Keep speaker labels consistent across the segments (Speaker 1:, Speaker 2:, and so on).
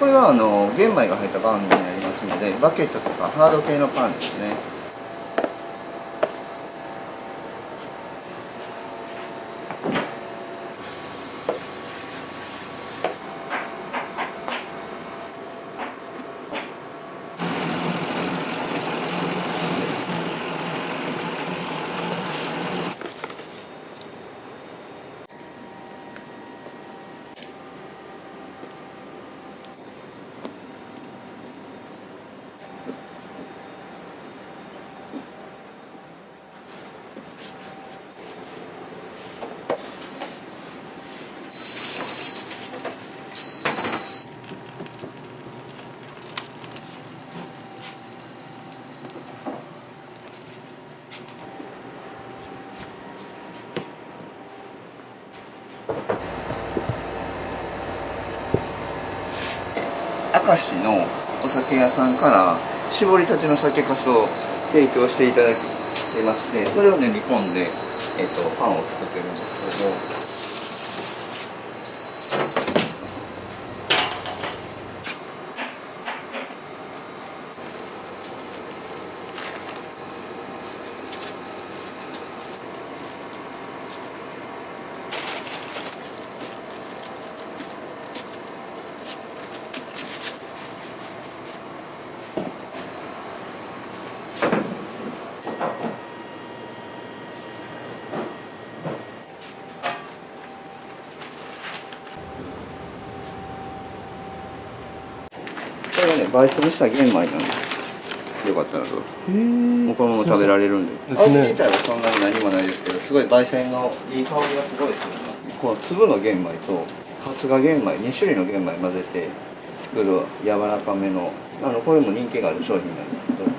Speaker 1: これは玄米が入ったパンになりますので、バケットとかハード系のパンですね。明石のお酒屋さんから搾りたての酒粕を提供していただいてまして、それを練り込んで、パンを作ってるんですけど。これはね、焙煎した玄米なんです。よかったらどうぞ。もうこのまま食べられるんで。味自体はそんなに何もないですけど、すごい焙煎のいい香りがすごいするの。この粒の玄米と発芽玄米、2種類の玄米混ぜて作る柔らかめの、これも人気がある商品なんですけど。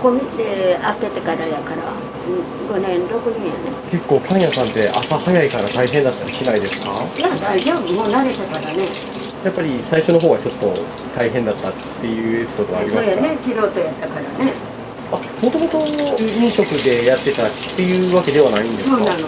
Speaker 2: こ見て開けてからやから、5年6年やね。
Speaker 3: 結構パン屋さんって朝早いから大変だったりしないですか？
Speaker 2: いや大丈夫、もう慣れたからね。
Speaker 3: やっぱり最初の方はちょっと大変だったっていうエピソードはありますか？
Speaker 2: そうやね、素人やったからね。
Speaker 3: あ、もともと飲食でやってたっていうわけではないんですか？
Speaker 2: そうなの。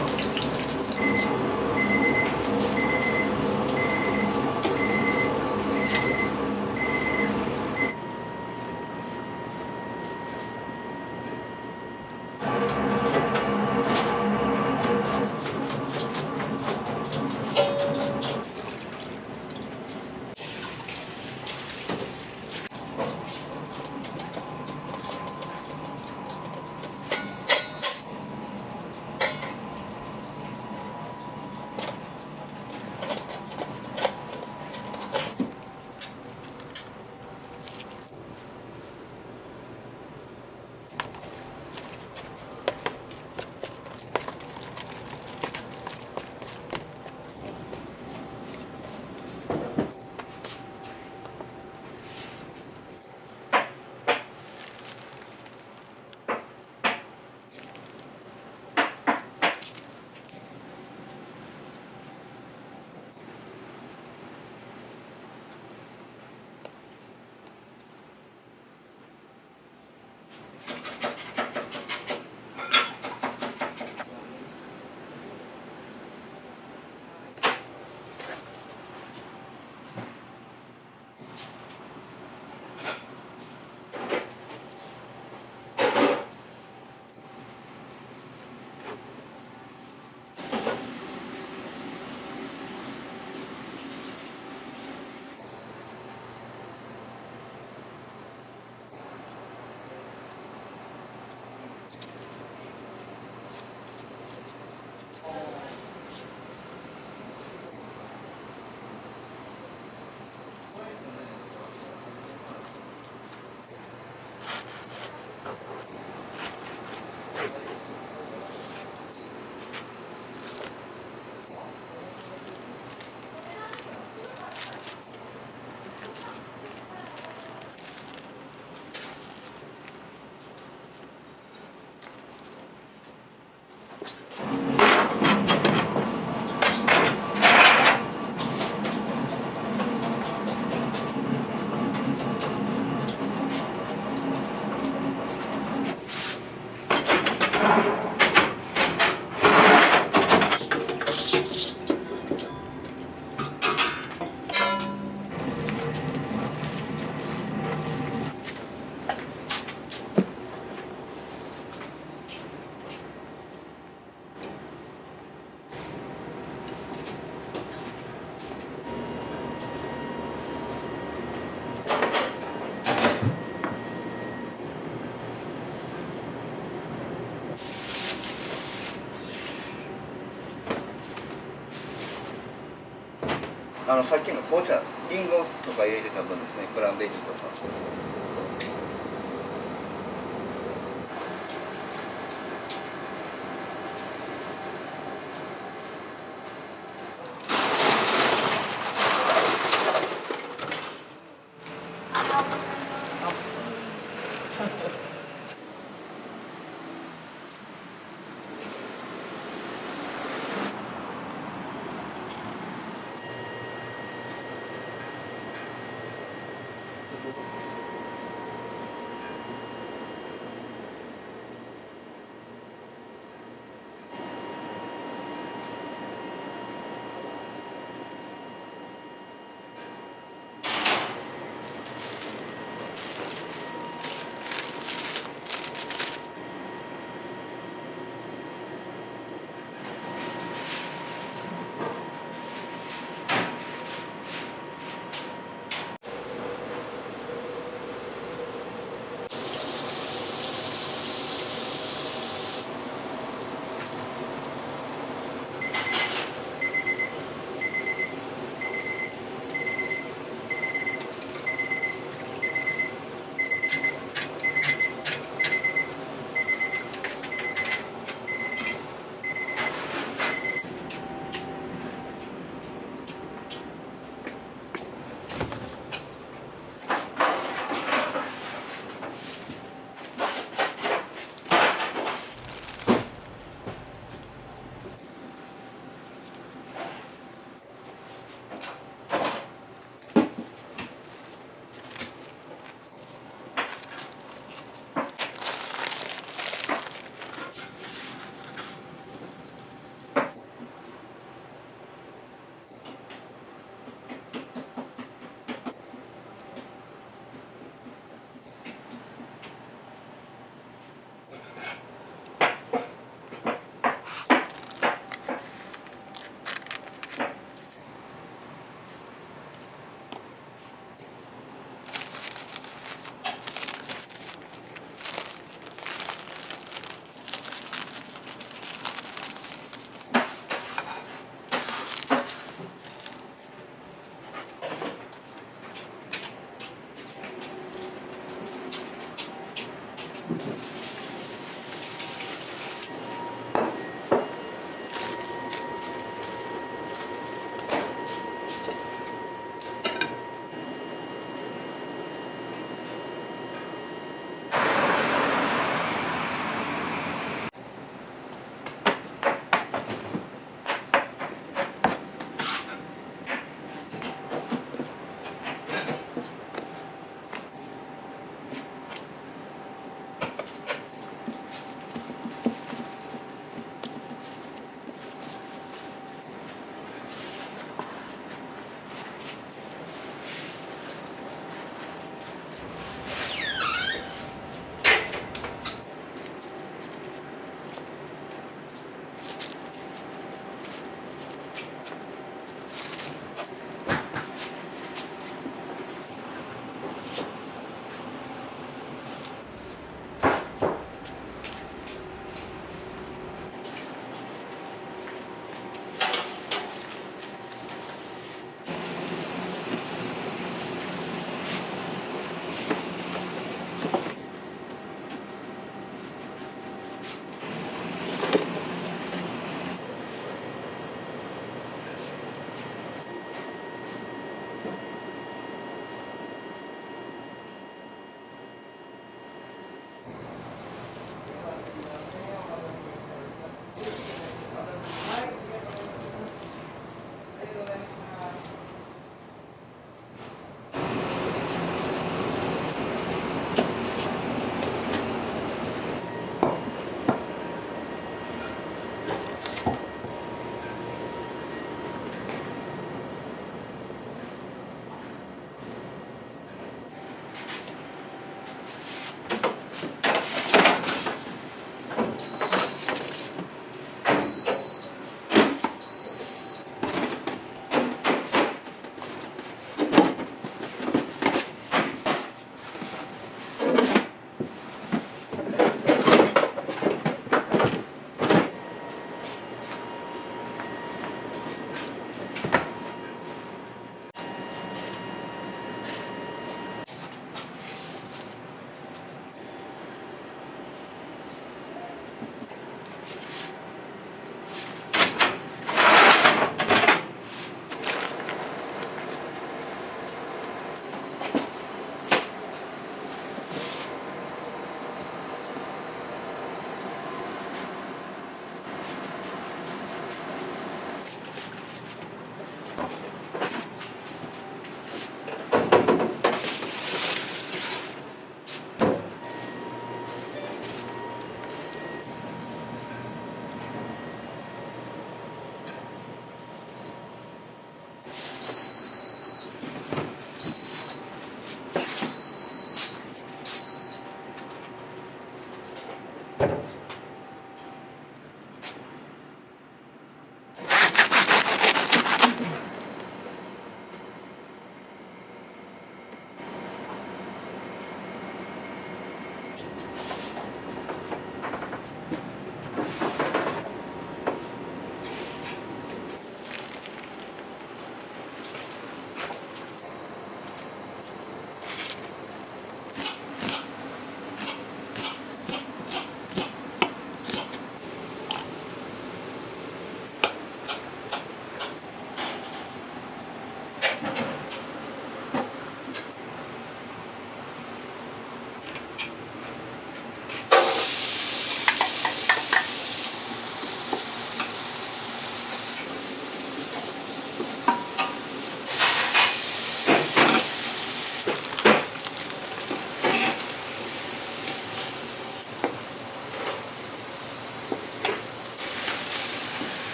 Speaker 1: さっきの紅茶、リンゴとか入れてた分ですね、クランベリーとか。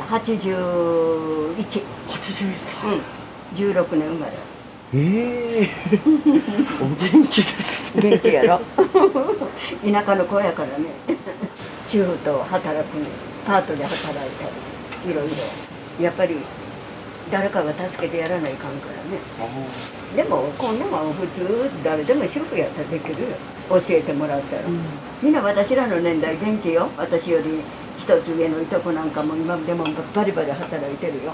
Speaker 2: 81。
Speaker 3: 81歳。
Speaker 2: うん。16年生まれ。
Speaker 3: お元気ですね。
Speaker 2: 元気やろ。田舎の子やからね。主婦と働くね。パートで働いたり、いろいろ。やっぱり誰かが助けてやらないかんからね。でもこんなもん普通誰でも主婦やったらできるよ、教えてもらったら。みんな私らの年代元気よ。私より一つ上のいとこなんかも今でもバリバリ働いてるよ。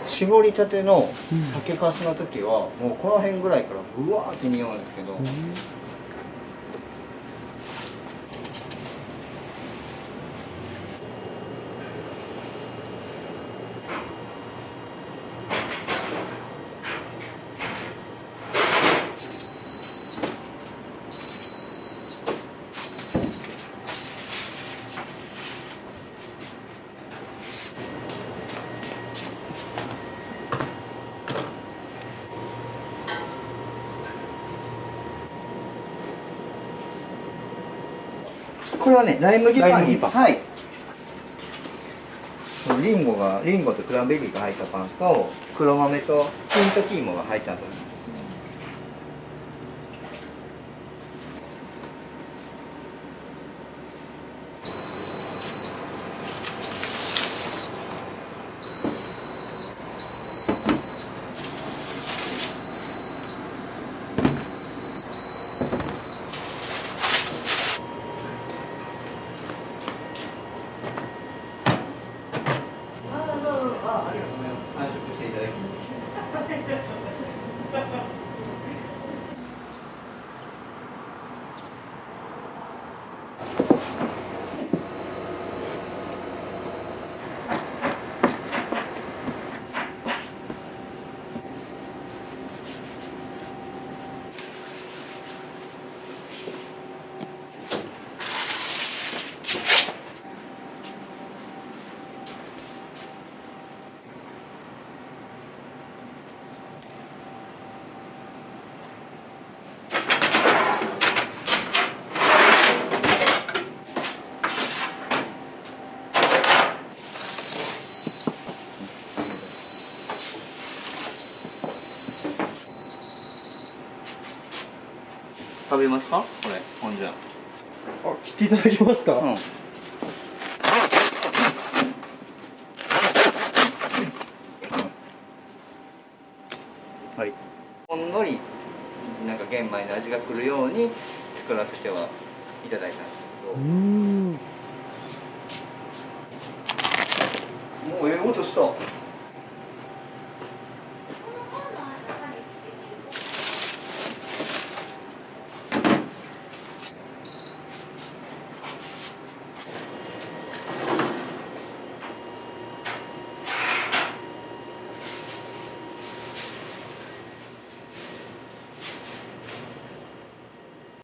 Speaker 1: 絞りたての酒粕の時はもうこの辺ぐらいからブワーって匂うんですけど、これはねライ麦パンに、
Speaker 3: ライ麦パン
Speaker 1: はい、リンゴとクランベリーが入ったパンと黒豆とピントキーモが入ったと思います。ありがとうございます。完食していただき食べますか？これ、ほんじゃ。
Speaker 3: 切っていただけますか？
Speaker 1: うん。はい。ほんのりなんか玄米の味がくるように作らせてはいただいたんですけど。もうええ音した。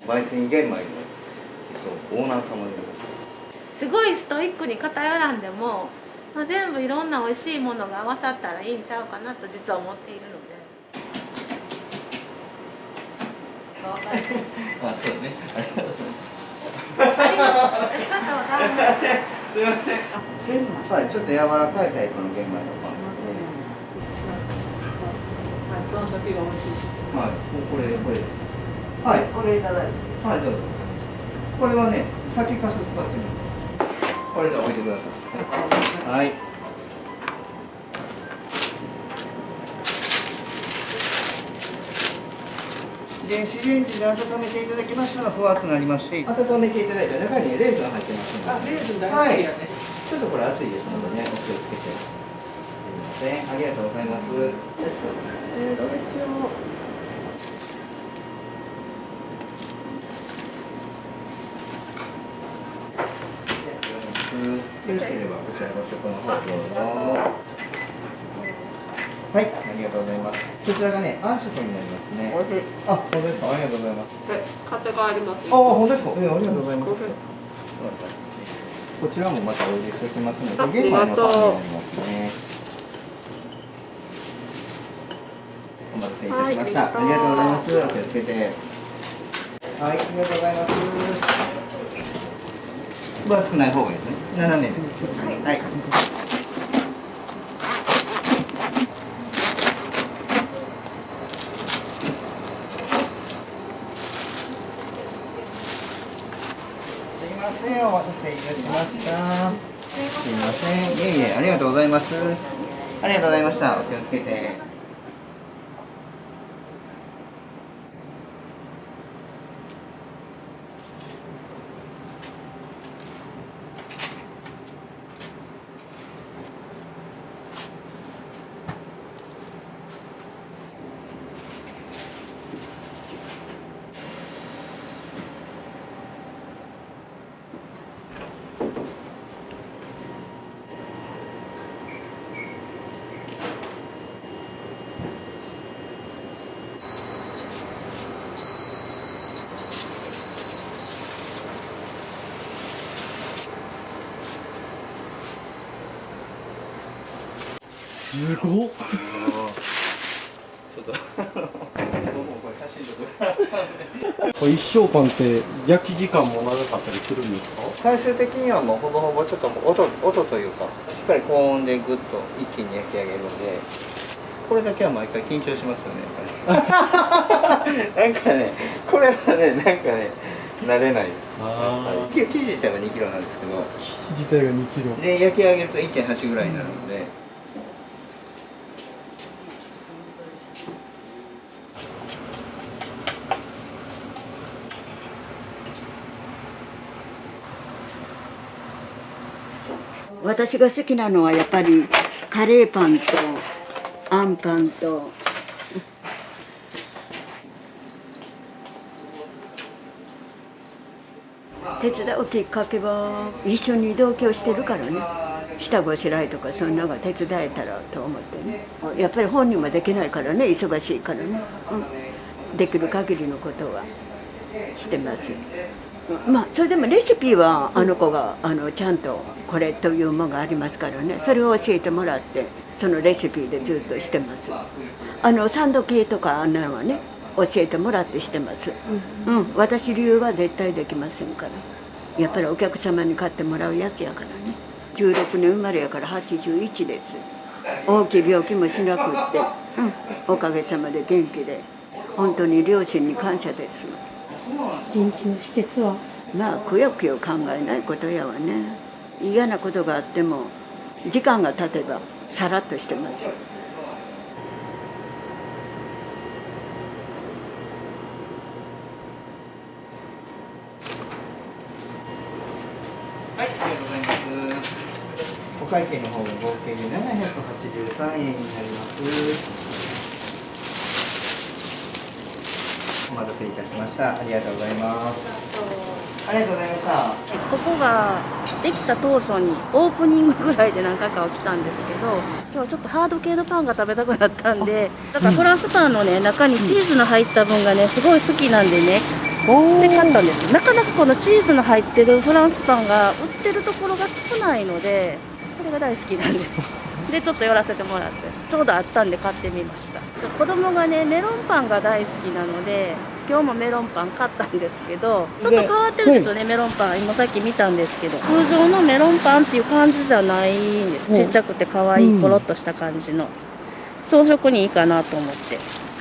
Speaker 1: 焙煎玄米の、オーナー様です
Speaker 4: ごいストイックに偏らんでも、まあ、全部いろんな美味しいものが合わさったらいいんちゃうかなと実は思っているので。
Speaker 1: あ、そうね。ありがとうございます。
Speaker 4: ありがとうございます。
Speaker 1: すみません。はい、ちょっと柔らかいタイプの玄米のパンですね。はい、これです。はい、
Speaker 2: これいただいて。
Speaker 1: はい、どうぞ。これはね、酒粕使ってみます。これで置いてください。はい。電子レンジで温めていただきましたらふわっとなりますし、温めていただいた中にレーズン入ってますので。レーズン大好きやね。ちょっとこれ熱いですのでね、お気をつけて。すみません、ありがとうございます。
Speaker 4: どうしよう。
Speaker 1: よろしければこちらご試食の方どうぞ。はい、ありがとうございます。こちらがね、あん食になりますね。
Speaker 2: おいしい。
Speaker 1: あ、本当ですか。ありがとうございます。
Speaker 4: 買って帰ります。
Speaker 1: あ、本当ですか。ありがとうございます。こちらもまたお入れしておきますので、玄米のパンになりますね。お待たせいたしました。ありがとうございます。お気をつけて。はい、ありがとうございます。分厚くない方がいいですね。斜めで。はい。すいません、お待たせいたしました。すいません。いえいえ、ありがとうございます。ありがとうございました。お気をつけて。
Speaker 3: すごっ。
Speaker 1: ちょっと僕もこれ写真撮って
Speaker 3: 一生パンって焼き時間も長かったりするんですか？
Speaker 1: 最終的にはもうほぼほぼちょっと音というかしっかり高温でぐっと一気に焼き上げるので、これだけは毎回緊張しますよねやっぱりなんかね、これはね、なんかね慣れないです。生地自体は2キロなんですけど、
Speaker 3: 生地自体が2キロ
Speaker 1: で焼き上げると 1.8 ぐらいになるので、
Speaker 2: 私が好きなのはやっぱりカレーパンとあんパンと手伝うきっかけは一緒に同居してるからね。下ごしらえとかそんなのが手伝えたらと思ってね。やっぱり本人はできないからね、忙しいからね、できる限りのことはしてます。まあそれでもレシピはあの子がちゃんとこれというものがありますからね、それを教えてもらってそのレシピでずっとしてます。サンド系とかあんなのはね教えてもらってしてます。私流は絶対できませんから。やっぱりお客様に買ってもらうやつやからね。16年生まれやから81です。大きい病気もしなくって、おかげさまで元気で本当に両親に感謝です。
Speaker 5: 元気の秘訣は？
Speaker 2: まあくよくよ考えないことやわね。嫌なことがあっても時間が経てばさらっとしてます。
Speaker 1: はい、ありがとうございます。お会計の方が合計で783円になります。お待たせいたしました。ありがとうございます。ありがとうございました。
Speaker 5: ここができた当初にオープニングぐらいで何回かは来たんですけど、今日ちょっとハード系のパンが食べたくなったんで、だからフランスパンのね中にチーズの入った分がねすごい好きなんでね、で買ったんです。なかなかこのチーズの入ってるフランスパンが売ってるところが少ないので、これが大好きなんです。でちょっと寄らせてもらってちょうどあったんで買ってみました。子供がねメロンパンが大好きなので今日もメロンパン買ったんですけど、ちょっと変わってるんですよね。メロンパン今さっき見たんですけど、通常のメロンパンっていう感じじゃないんです。ちっちゃくて可愛いコロッとした感じの朝食にいいかなと思って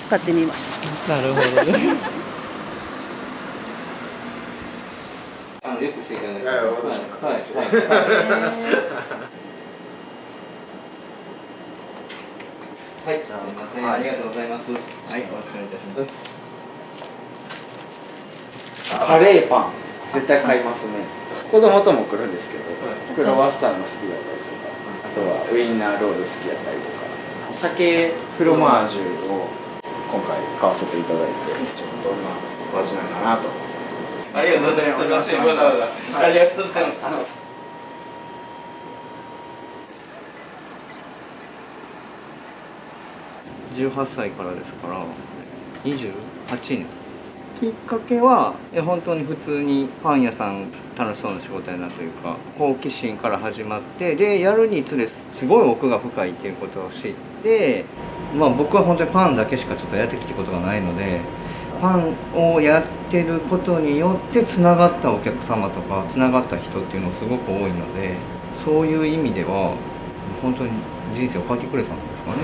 Speaker 5: 買ってみました。
Speaker 3: なるほどね。
Speaker 1: よくしていただいて。
Speaker 6: はい、
Speaker 1: はい、すみません、ありがとうございます。はい、お疲れいたします。カレーパン、絶対買いますね。子供とも来るんですけど、クロワッサンが好きだったりとか、あとはウインナーロール好きだったりとか、鮭フロマージュを今回買わせていただいて、ちょっとどんなお味なのかなと。ありがとうございます。すみません、わざわざ。ありがとうございます。18歳からですから28年。きっかけは本当に普通にパン屋さん楽しそうな仕事やなというか、好奇心から始まって、でやるにつれすごい奥が深いっていうことを知って、僕は本当にパンだけしかちょっとやってきたことがないので、パンをやってることによってつながったお客様とかつながった人っていうのがすごく多いので、そういう意味では本当に人生を変えてくれたんですかね。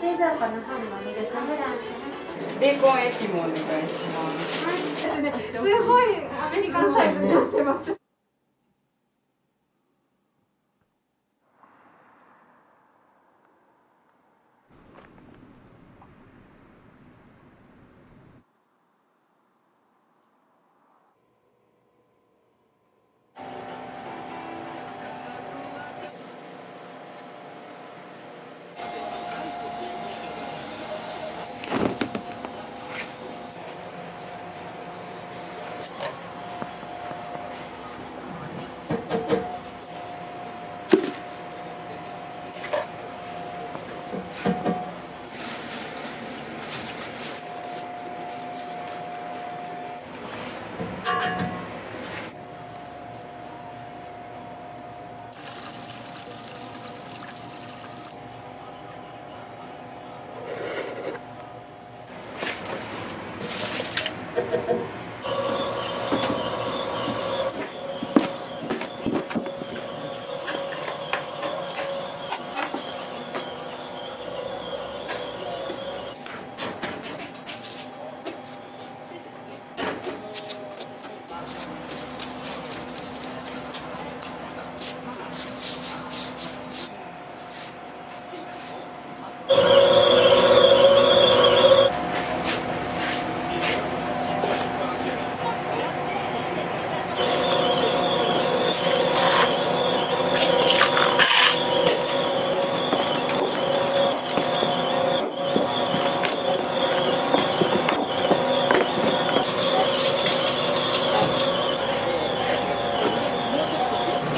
Speaker 4: 冷蔵庫の方にもミルクブラウン
Speaker 6: ベーコンエピもお願いします。
Speaker 4: すごいアメリカンサイズになってます。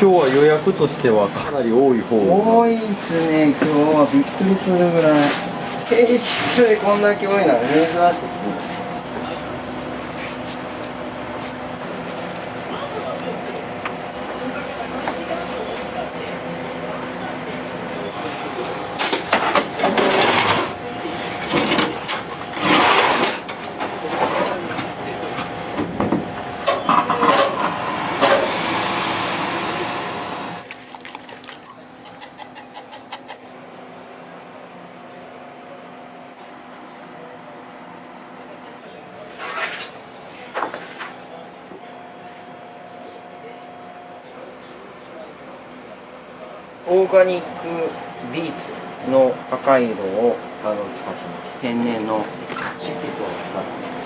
Speaker 3: 今日は予約としてはかなり多い方。
Speaker 1: 多いですね。今日はびっくりするぐらい。平日でこんだけ多いのは珍しいですね。オーガニックビーツの赤い色を使ってます。天然の色素を使ってます。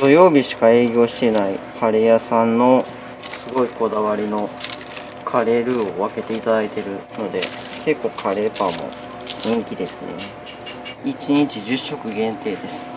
Speaker 1: 土曜日しか営業していないカレー屋さんのすごいこだわりのカレールーを分けていただいてるので、結構カレーパンも人気ですね。1日10食限定です。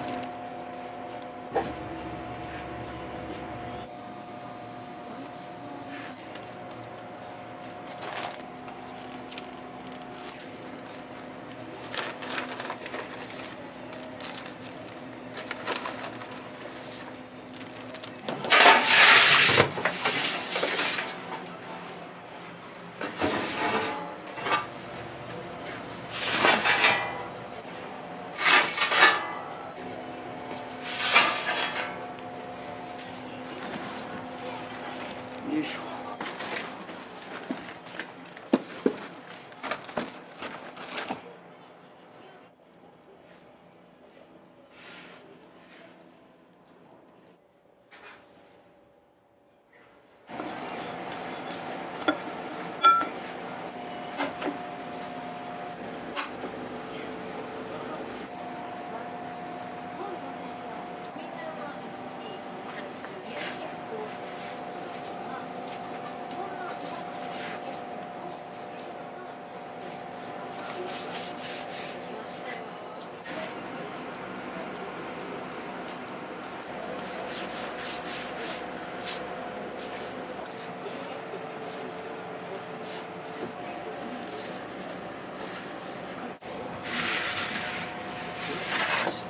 Speaker 1: よいしょ。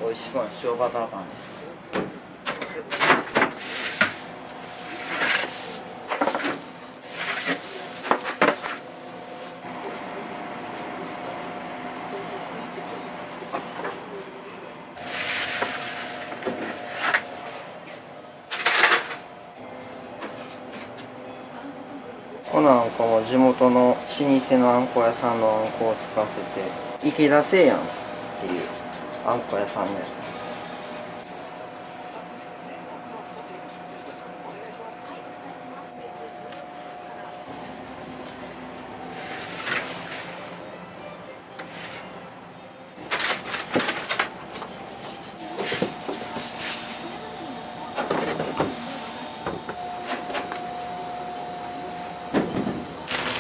Speaker 1: 美味しそうな塩バターパンです。なんかも地元の老舗のあんこ屋さんのあんこを使わせて、池田製やんっていうあんこ屋さんで。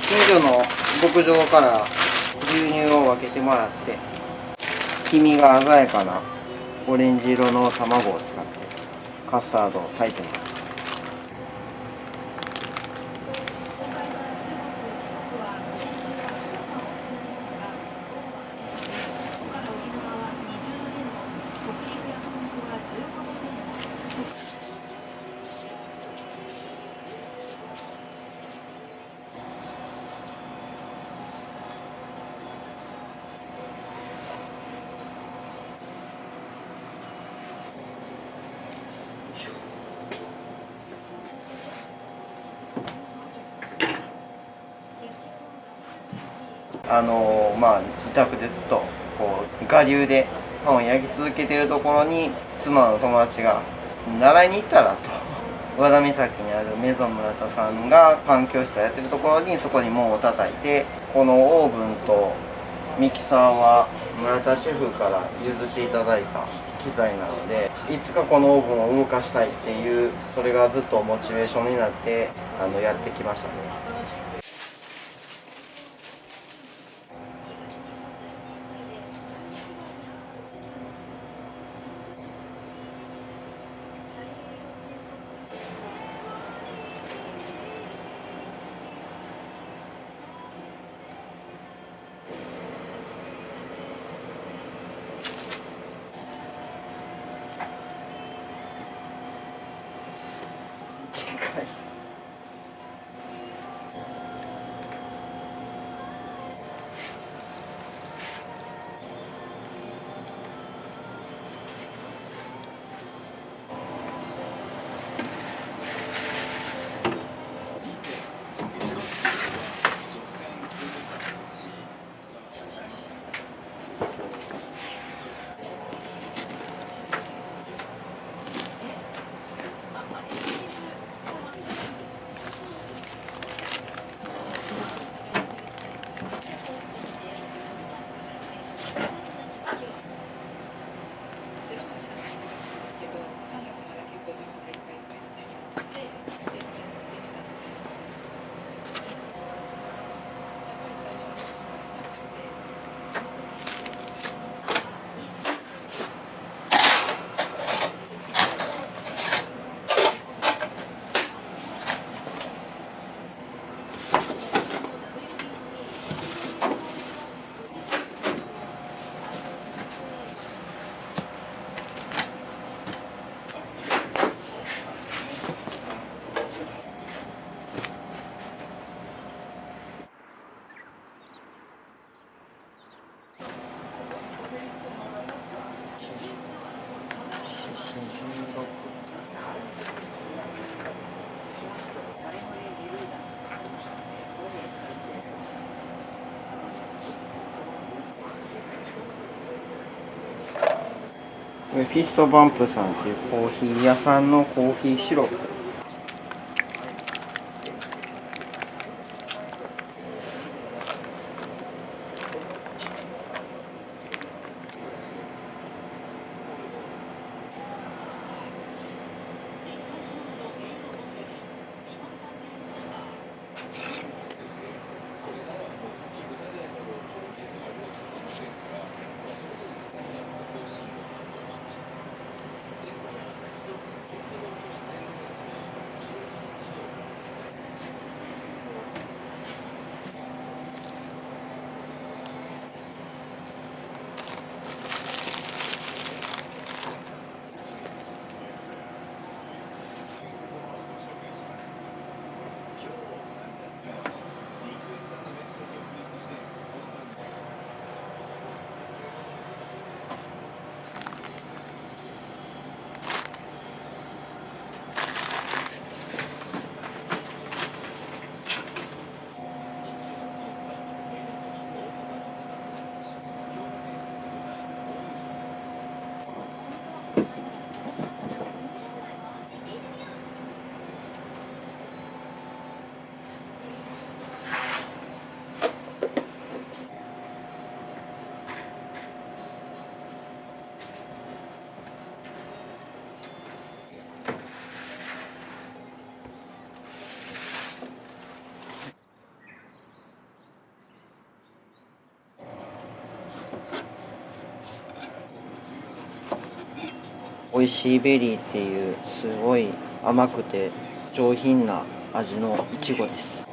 Speaker 1: 近所の牧場から牛乳を分けてもらって、黄身が鮮やかなオレンジ色の卵を使ってカスタードを炊いてます。自宅でずっとこう我流でパンを焼き続けてるところに妻の友達が習いに行ったらと、和田岬にあるメゾン村田さんがパン教室をやってるところに、そこに門を叩いて、このオーブンとミキサーは村田シェフから譲っていただいた機材なので、いつかこのオーブンを動かしたいっていう、それがずっとモチベーションになってやってきましたね。これフィストバンプさんっていうコーヒー屋さんのコーヒーシロップです。
Speaker 3: 美味しいベリーっていうすごい甘くて上品な味のいちごです。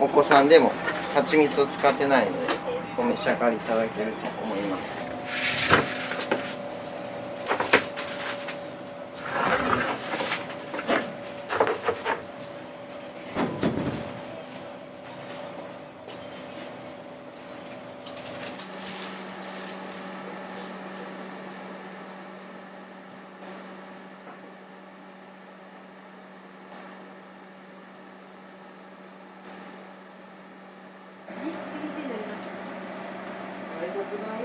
Speaker 1: お子さんでも蜂蜜を使ってないのでお召し上がりいただけると思います。外国の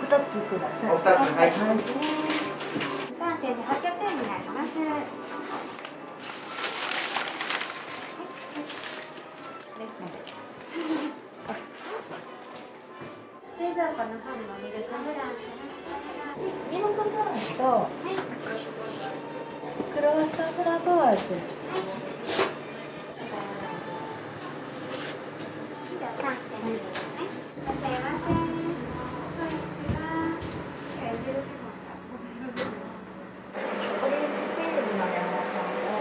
Speaker 2: 2つください。
Speaker 1: お二つ、はい。
Speaker 7: 3点で800円になります。冷蔵庫の方にもミルクブラン
Speaker 5: ミルクブランとクロワッサンフランボワーズ。
Speaker 7: じゃあ3点です。いらっしゃいませ。
Speaker 2: オレンジペールの山さんを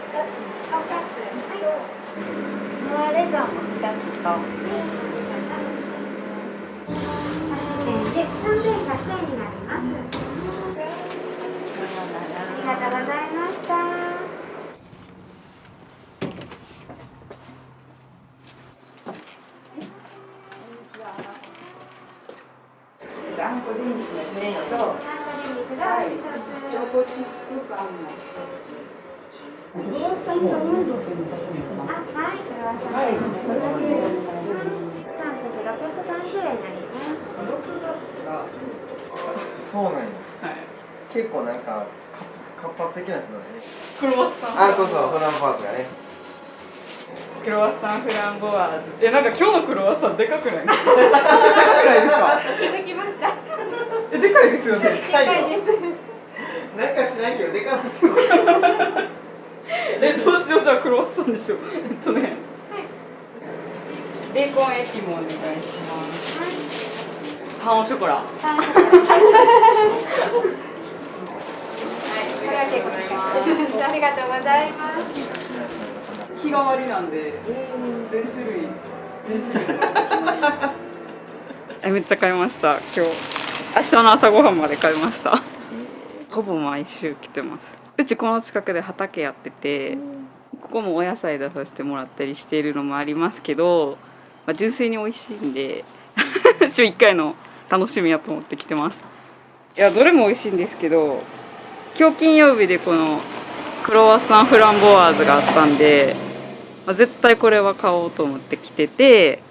Speaker 2: 2つにしか2つとノアレザーも2つと
Speaker 7: 8点で3100円になります。ありがとうございました。
Speaker 2: あんこ電子のせんよと
Speaker 7: あんこで水が1つ。
Speaker 2: チョコチップパンも1つ。クロワッサンとムーズをするだけになります。
Speaker 7: はい、クロワッサン。
Speaker 2: はい、それだけで
Speaker 7: 3点で630円になります。
Speaker 3: そうなんや。
Speaker 6: はい
Speaker 3: 結構なんか活発的な人だね。
Speaker 6: クロワッサン
Speaker 3: あ、そうそう、フランパーズがね。
Speaker 6: クロワッサンフランボワーズ。なんか今日のクロワッサンでかくないですか？でかくないですか？
Speaker 7: 気づきました。
Speaker 6: でかいですよね。
Speaker 7: でかいです。
Speaker 3: なんかしないけど、でかなってる。
Speaker 6: どうしよう、じゃあクロワッサンでしょう。ベーコンエピもお願いします。パンオショコラ。
Speaker 7: はい、これは結構です。ありがとうございます。
Speaker 6: 日替わりなんで、全種類。めっちゃ買いました。今日、明日の朝ごはんまで買いました。ほぼ毎週来てます。うちこの近くで畑やってて、ここもお野菜出させてもらったりしているのもありますけど、純粋に美味しいんで週1回の楽しみやと思って来てます。いや、どれも美味しいんですけど、今日金曜日でこのクロワッサンフランボワーズがあったんで、絶対これは買おうと思って来てて、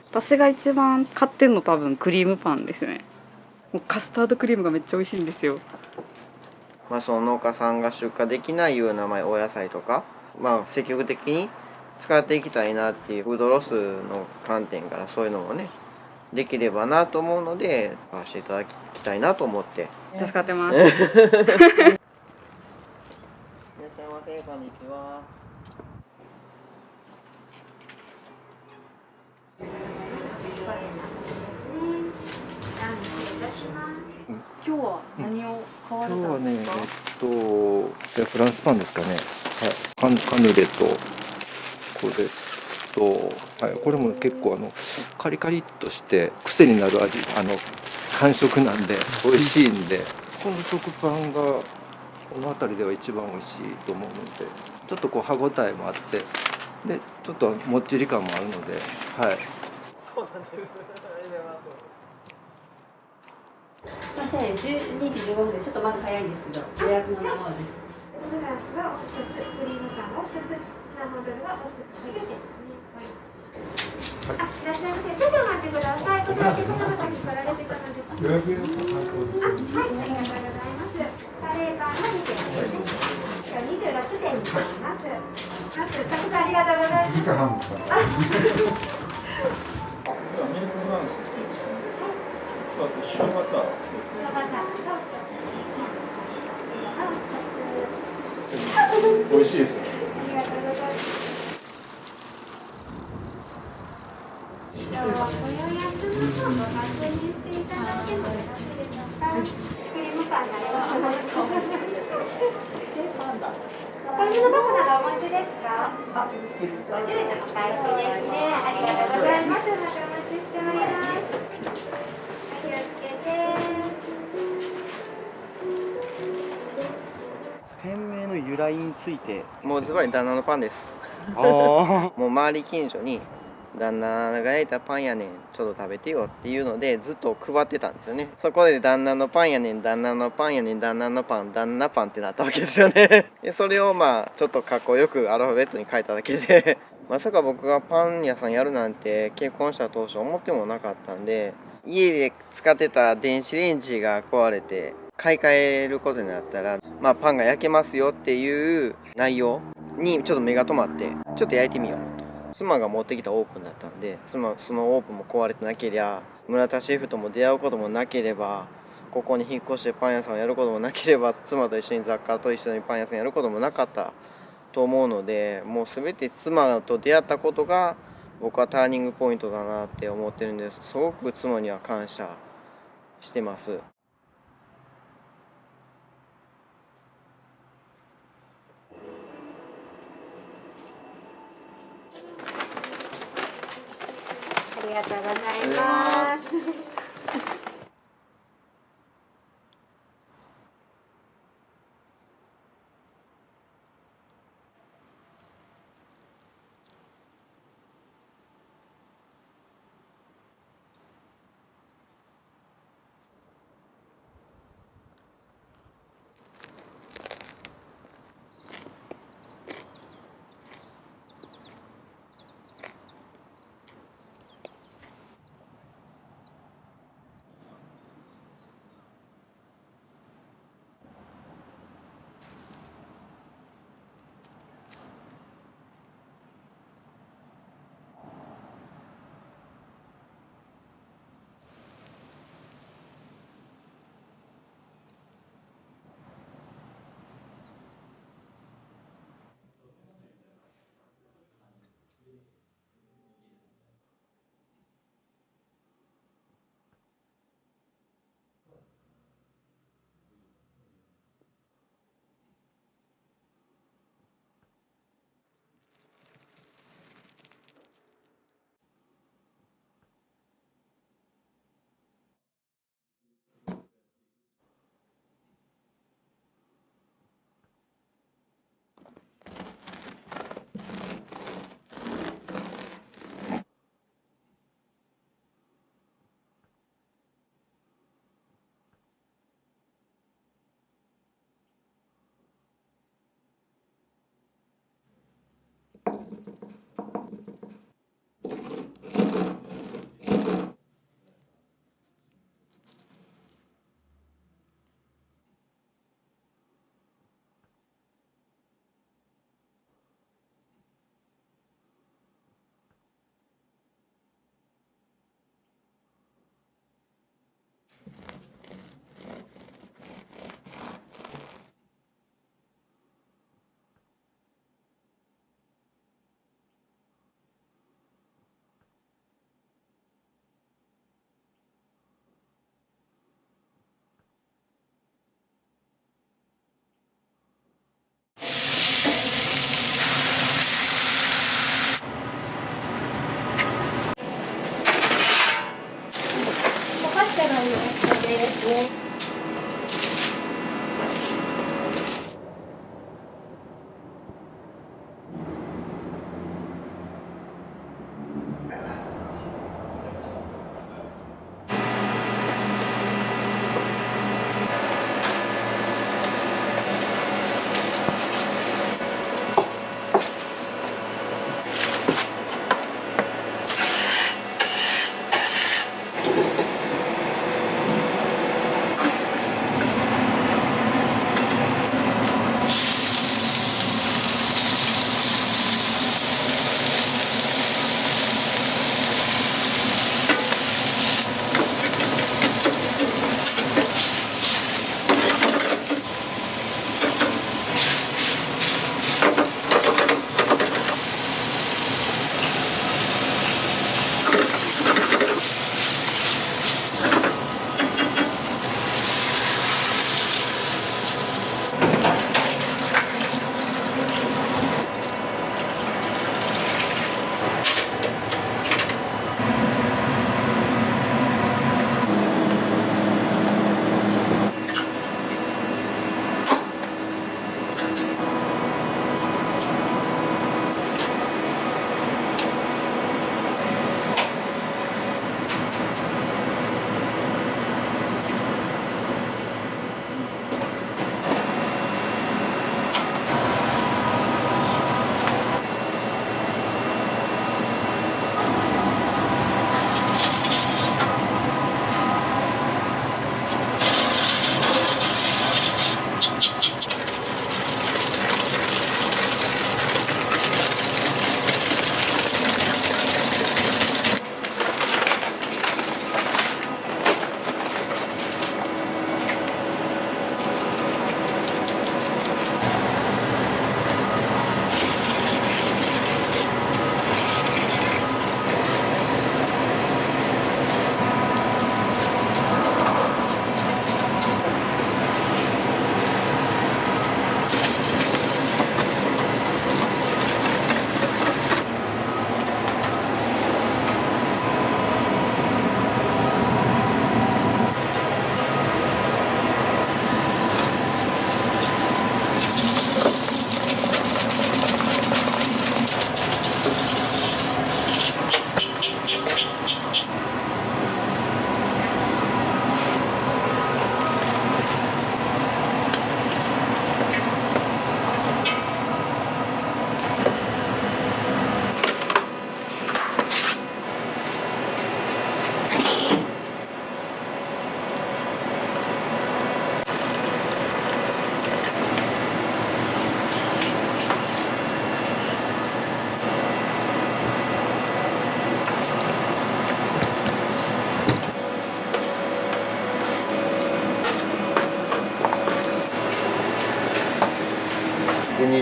Speaker 6: 私が一番買ってんの多分クリームパンですね。もうカスタードクリームがめっちゃ美味しいんですよ。
Speaker 3: その農家さんが出荷できないようなお野菜とか、積極的に使っていきたいなっていうフードロスの観点からそういうのもねできればなと思うので買わせていただきたいなと思って。
Speaker 6: 助かってます。
Speaker 3: いらっしゃいませ、こんにちは。
Speaker 6: 今日は何を買われた
Speaker 8: 今日はね
Speaker 6: んですか？
Speaker 8: フランスパンですかね。はい、カヌレとこれと、はい、これも結構カリカリっとして癖になる味、感触なんで美味しいんで、この食パンがこの辺りでは一番美味しいと思うので、ちょっと歯ごたえもあってでちょっともっちり感もあるので、はい。
Speaker 3: そうなんです。ありがとうございます。
Speaker 2: すみません、12時15分でちょっとまだ早いんですけど、予約の生はです。
Speaker 7: フランスがお一つ、クリームパンがお一つ、シナモンロールがお一つ、すべてですね。いらっしゃいませ。少々お待ちください。こちらで方が先来られてたので。はい、ありがとうございます。カレーパンの2点ですね。26点になります。たくさんありがとうございます。
Speaker 1: ミルクフランスですね。あと塩バター。
Speaker 7: 塩バターと
Speaker 9: 美味しいですよね。
Speaker 7: ありがとうございます。今日はご予約の方ご確認していただいてもよろしいでしょうか。クリームパンになります。お買い物箱などお持ちですか。初めての開始ですね。ありがとうございます。またお待ちしております。お気をつけて。
Speaker 3: 店名の由来について、もうズバリ旦那のパンです。
Speaker 9: あ
Speaker 3: もう周り近所に旦那が焼いたパンやねん、ちょっと食べてよっていうのでずっと配ってたんですよね。そこで旦那のパンやねん、旦那のパンやねん、旦那のパン、旦那パンってなったわけですよね。でそれをちょっとかっこよくアルファベットに書いただけでまさか僕がパン屋さんやるなんて結婚した当初思ってもなかったんで、家で使ってた電子レンジが壊れて買い替えることになったら、パンが焼けますよっていう内容にちょっと目が留まって、ちょっと焼いてみようと。妻が持ってきたオープンだったんで、そのオープンも壊れてなけりゃ、村田シェフとも出会うこともなければ、ここに引っ越してパン屋さんをやることもなければ、妻と一緒に雑貨と一緒にパン屋さんやることもなかったと思うので、もう全て妻と出会ったことが僕はターニングポイントだなって思ってるんです。すごく妻には感謝してます。
Speaker 7: ありがとうございます。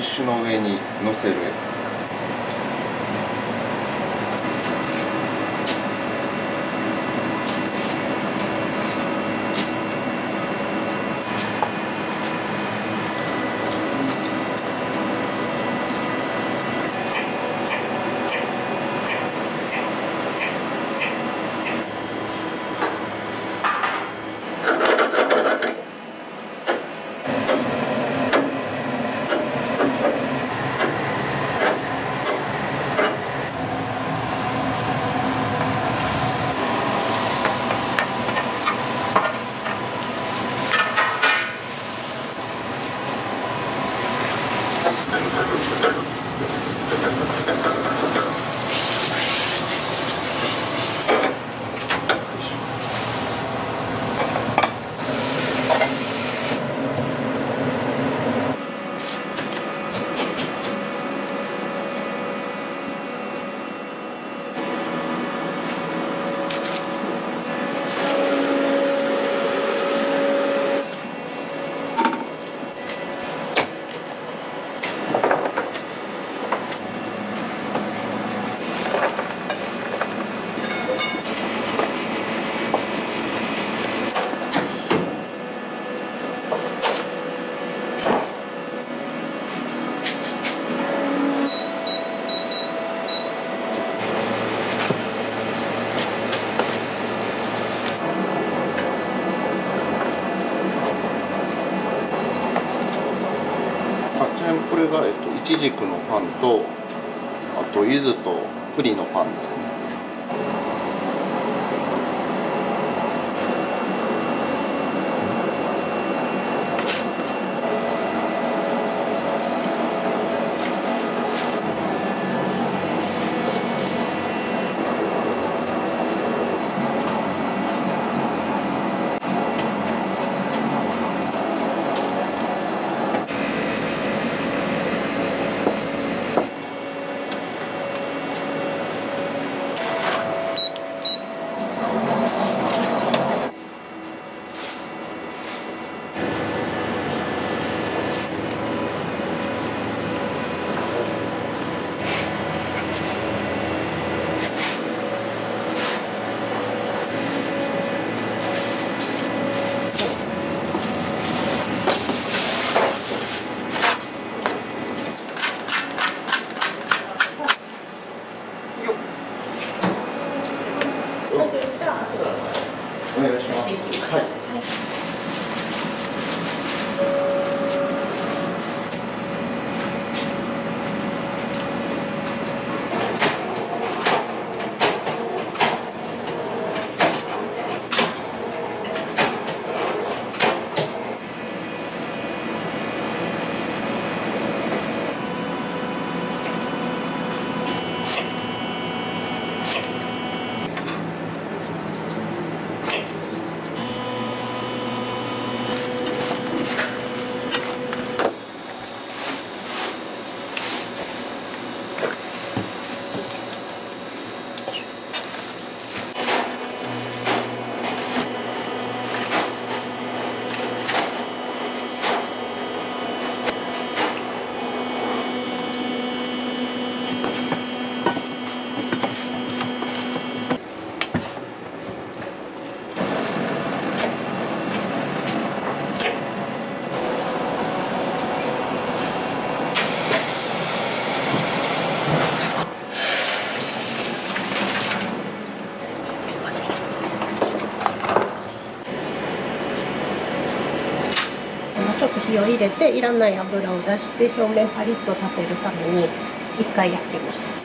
Speaker 9: シュの上に乗せる。ちなみにこれが、イチジクのパンと、あと柚子と栗のパンですね。お願いします。はい。
Speaker 10: ちょっと火を入れていらない油を出して表面パリッとさせるために一回焼きます。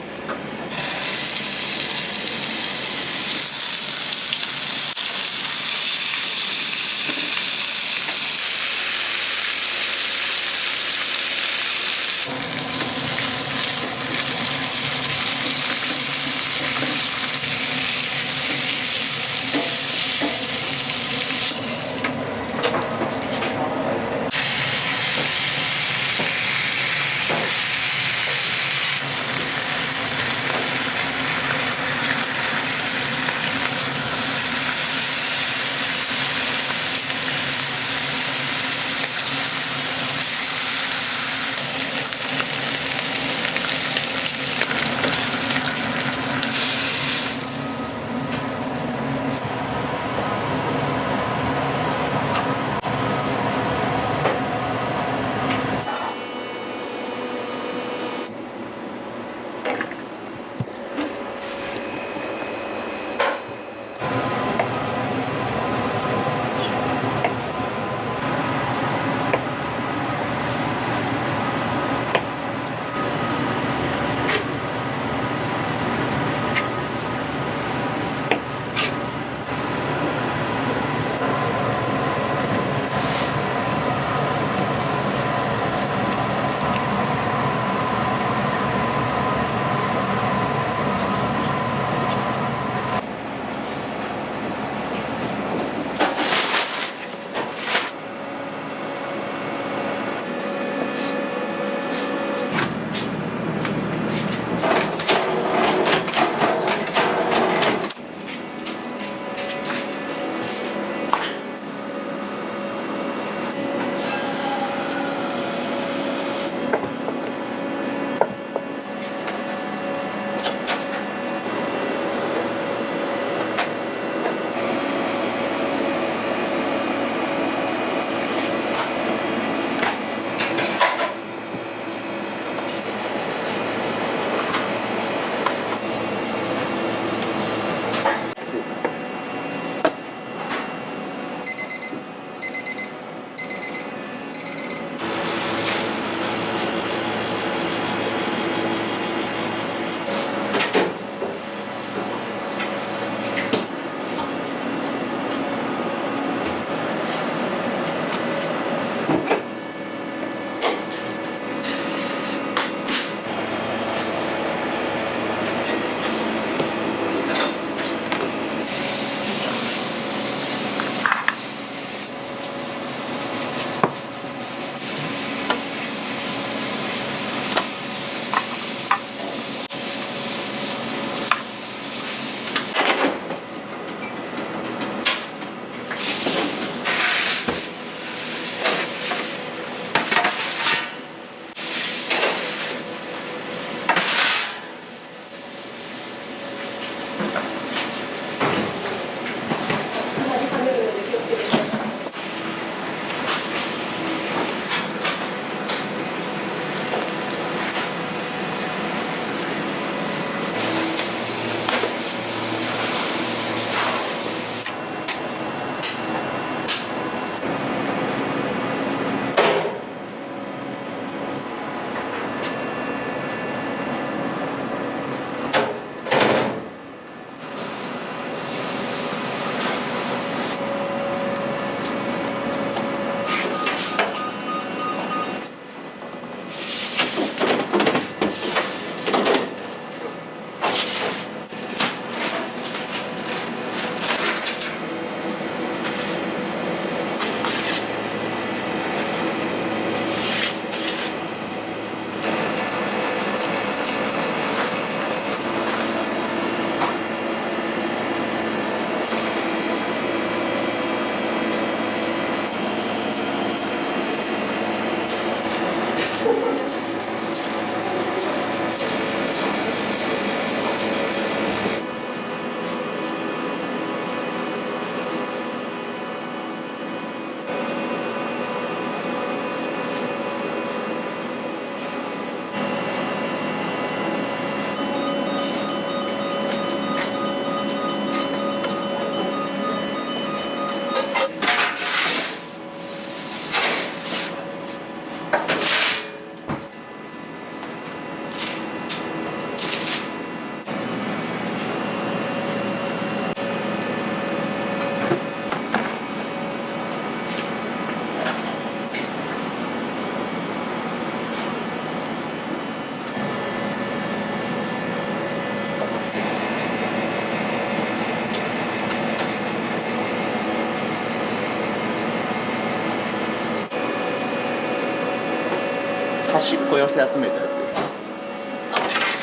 Speaker 9: 端っこ寄せ集めたやつです。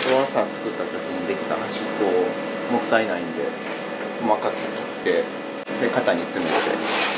Speaker 9: クロワッサン作った時にできた端っこをもったいないんで細かく切ってで型に詰めて。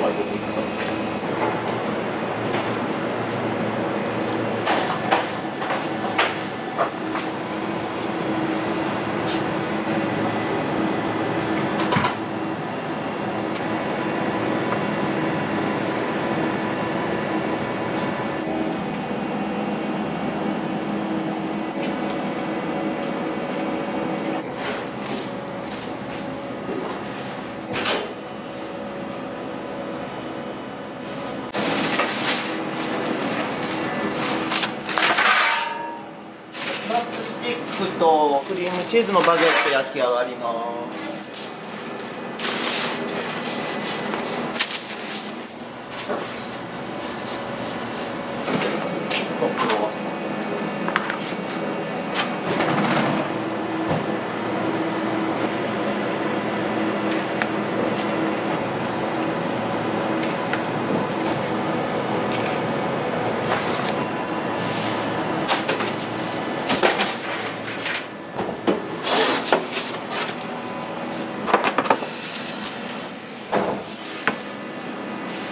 Speaker 9: 前どこ行ったんですか？ナッツスティックとクリームチーズのバゲット焼き上がります。とクロワッサン。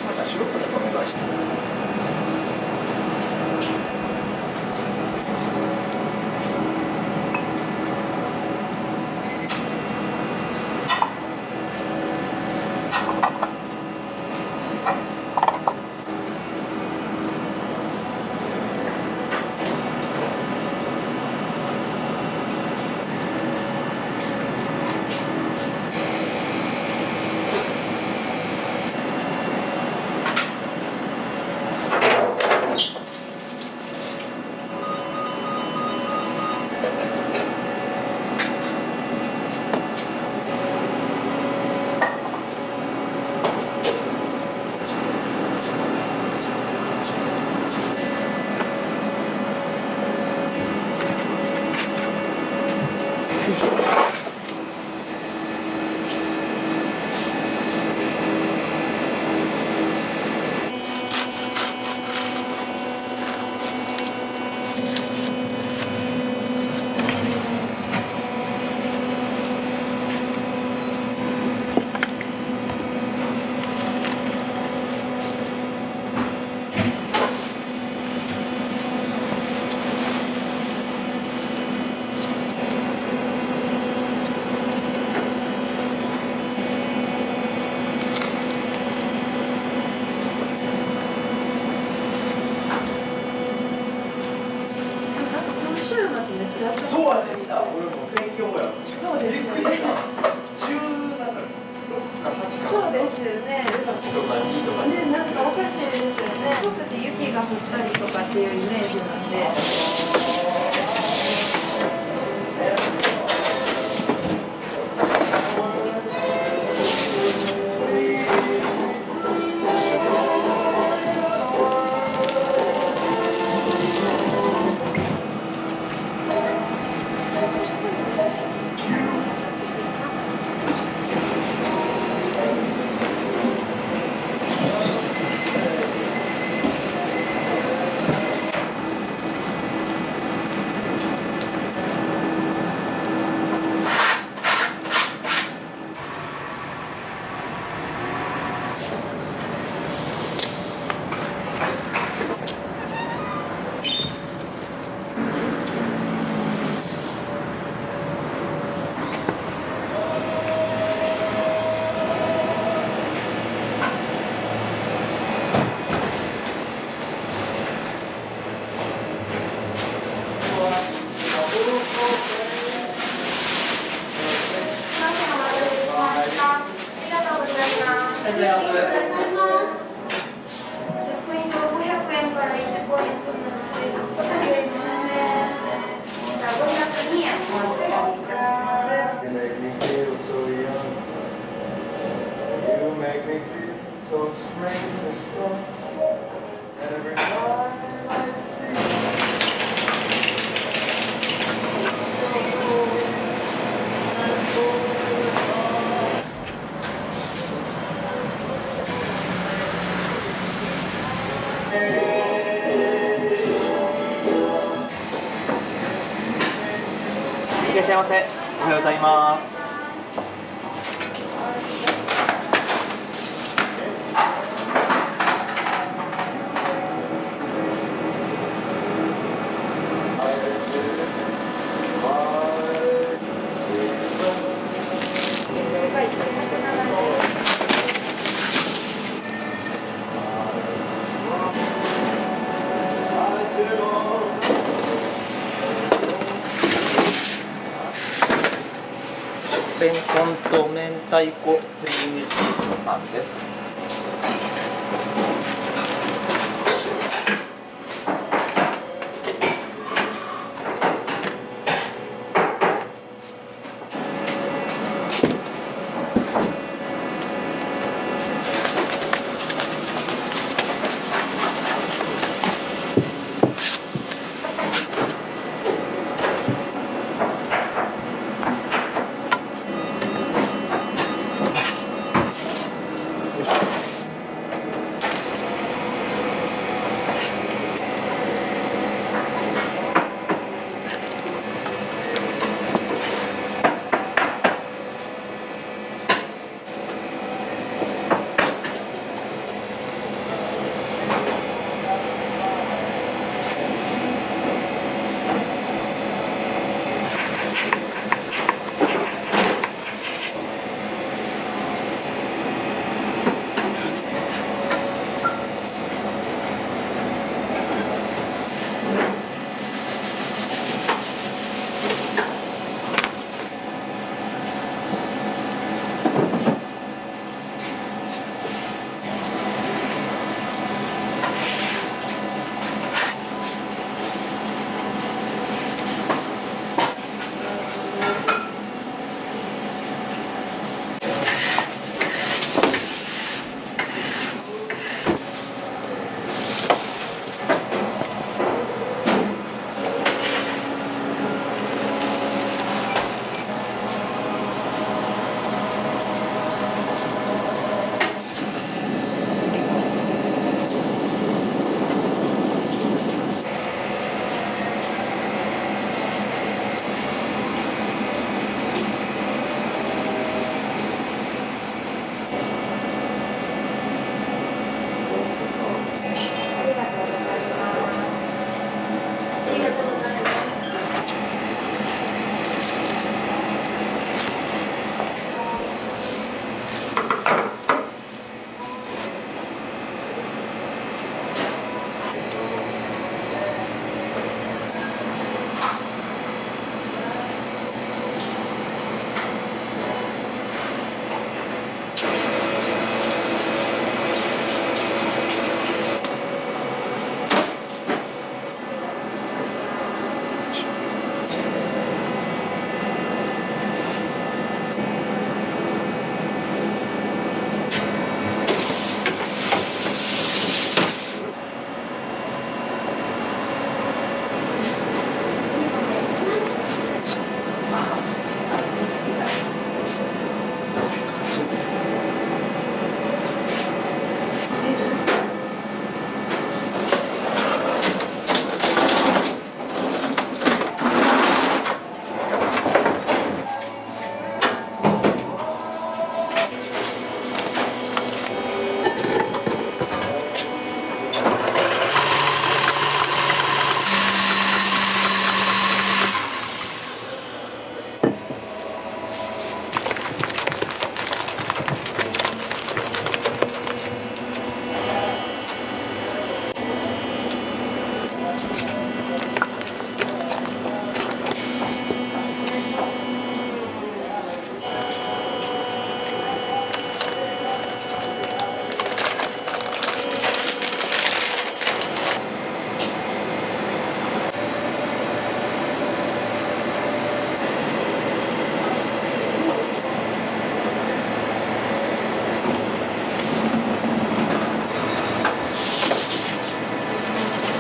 Speaker 9: またシロップでお願いします。そうやって見た。俺も全業や。
Speaker 4: そうですよね。
Speaker 9: びっくりした。6か8か。
Speaker 4: そうですよね。
Speaker 9: レタスとか2とか
Speaker 4: ね、なんかおかしいですよね。四国で雪が降ったりとかっていうイメージなんで。
Speaker 9: いらっしゃいませ。おはようございます。コンと明太子クリームチーズのパンです。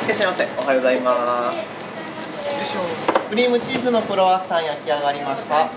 Speaker 3: いらっしゃいませ。おはようございます。クリームチーズのクロワッサン焼き上がりました。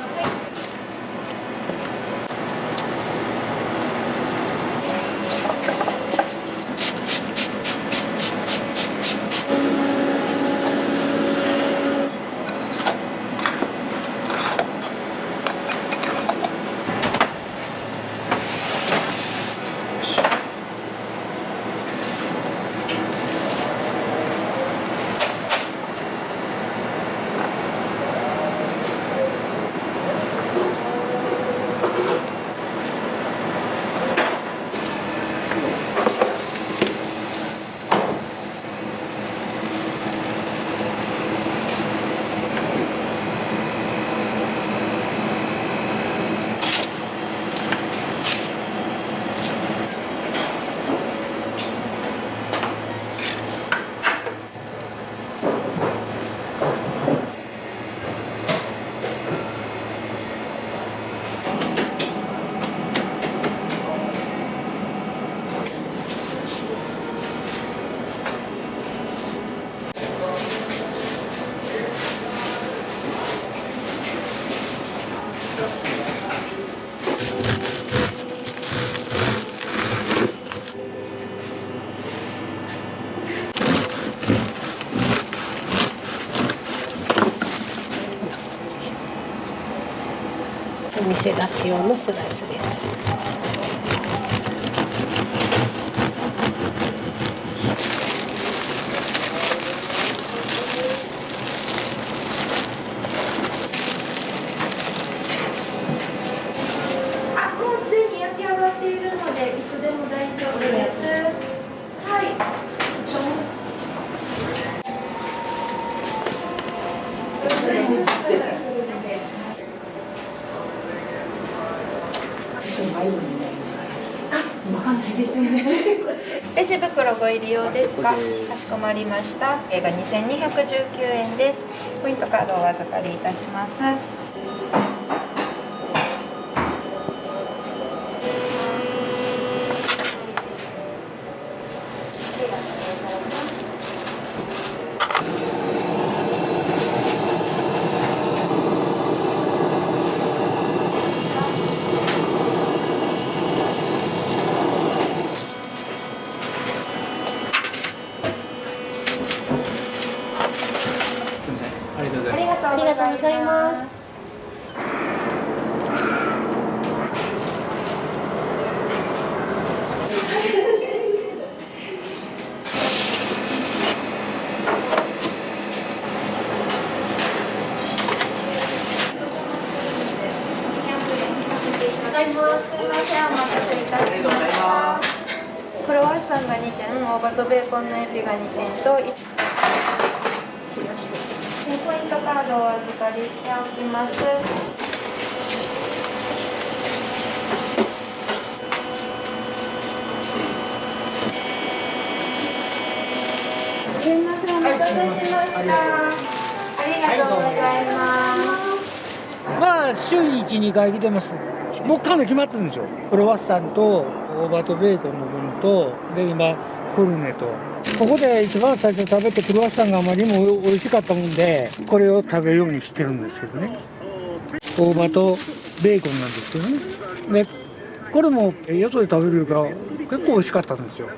Speaker 10: だし用のスライスです。
Speaker 7: もうすでに焼き上がっているのでいつでも大丈夫です。はい。レジ袋ご入り用ですか。かしこまりました。が2219円です。ポイントカードをお預かりいたします。ありがとうございます。クロワッサンが2点、大葉とベーコンのエピが2点とポイントカードをお預かりしておきます。すみません、お待たせしました。ありがとうございます。
Speaker 11: まあ週に1、2回来てます。もう買うの決まってるんですよ。クロワッサンと大葉とベーコンの分と、で今コルネと。ここで一番最初食べてクロワッサンがあまりにも美味しかったもんで、これを食べるようにしてるんですけどね。大葉とベーコンなんですけどね。でこれもよそで食べるよりか結構美味しかったんですよ。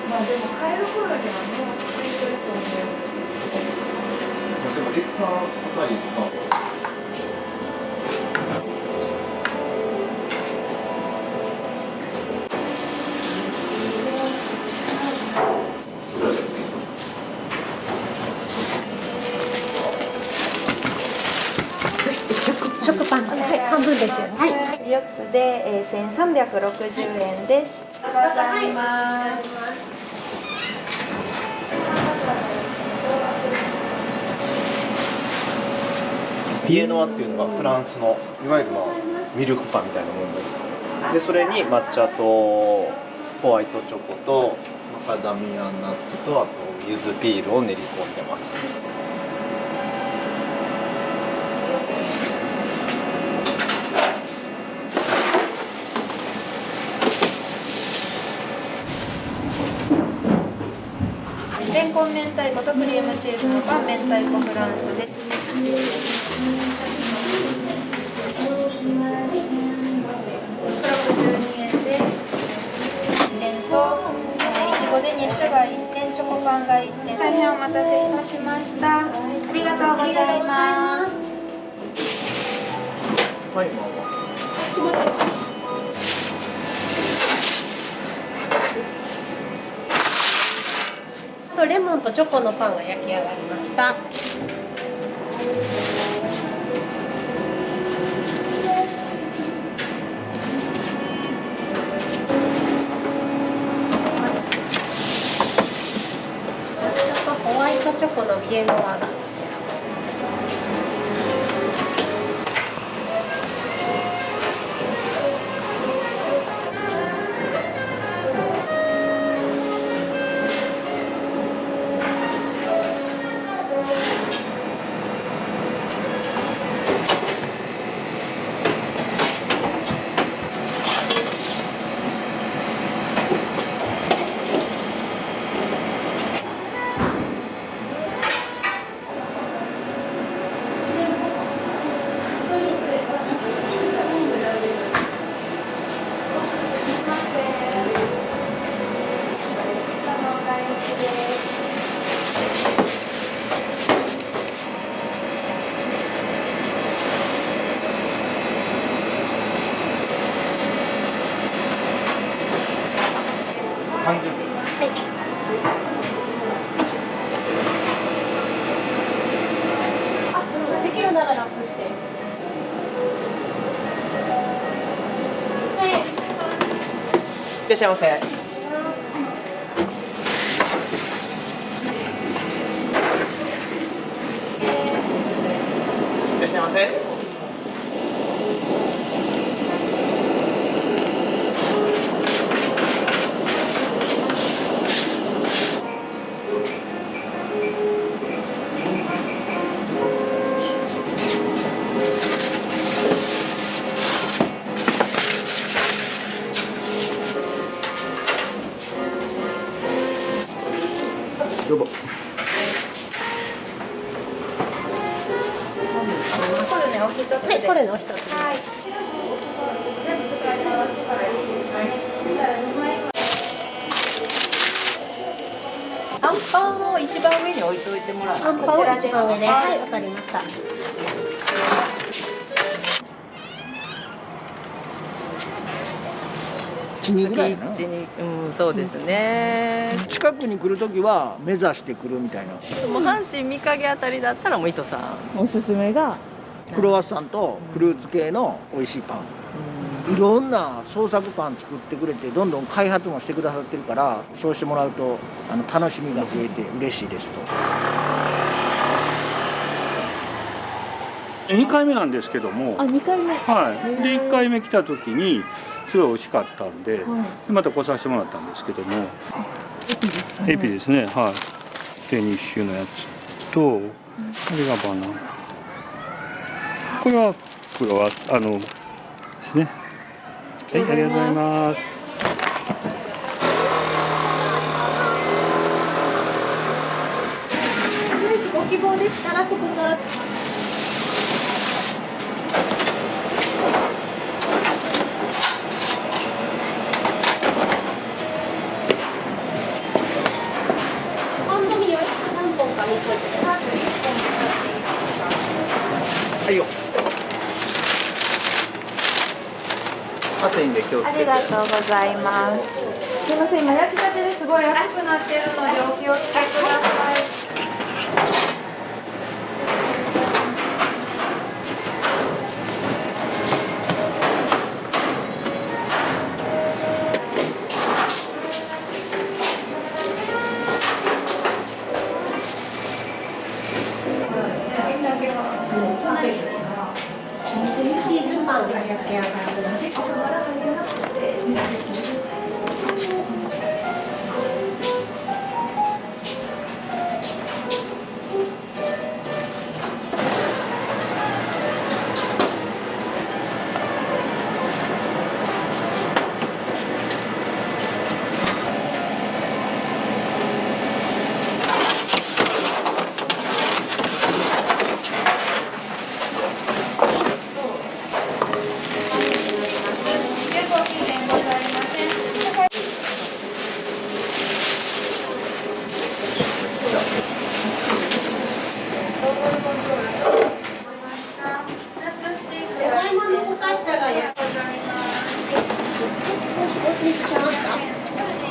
Speaker 7: まあでも帰る頃にはね、ついてると思います。
Speaker 9: でもレクサ高いか。
Speaker 10: 食パン、はい、半分ですよね。はい。
Speaker 7: 4つで、1360円です。ありがとうございます。
Speaker 9: ピエノワっていうのがフランスのいわゆるミルクパンみたいなものです。でそれに抹茶とホワイトチョコとマカダミアンナッツとあと柚子ピールを練り込んでます。
Speaker 7: レンコン明太子とクリームチーズのパン明太子フランスです。162円です。いちごデニッシュが1点、チョコパンが1点。大変お待たせいたしました。ありがとうございます。
Speaker 9: はい、
Speaker 10: とレモンとチョコのパンが焼き上がりました。ホワイトチョコのビエノワが。
Speaker 11: 30分。
Speaker 10: できるならラップして。
Speaker 3: いらっしゃいませ。いらっしゃいませ。
Speaker 11: どうぞ。
Speaker 10: はい、これのお一つ。はい。
Speaker 2: アンパンを一番上に置いといてもらう。
Speaker 10: アンパンを一番上で、はい、わかりました。
Speaker 11: 1、2ぐらいな。
Speaker 2: そうですね。
Speaker 11: 近くに来るときは目指してくるみたいな。
Speaker 2: もう阪神御影あたりだったらもう糸さんおすすめが
Speaker 11: クロワッサンとフルーツ系の美味しいパン。いろんな創作パン作ってくれてどんどん開発もしてくださってるから、そうしてもらうと楽しみが増えて嬉しいですと。
Speaker 12: 2回目なんですけども、
Speaker 5: 2回目。
Speaker 12: はい。で1回目来た時にすごい美味しかったんで、でまた来させてもらったんですけども、エピですね。はい。デニッシュのやつと、これがバナナ。これはクロワッサンですね。はい、ありがとうございます。
Speaker 10: ご希望でしたらそこから。
Speaker 3: はいよ。熱いんで気をつけて。
Speaker 4: ありがとうございます。すみません、今焼きたてですごい熱くなってるのでお気をつけください。
Speaker 10: チーズパンが焼き上がる。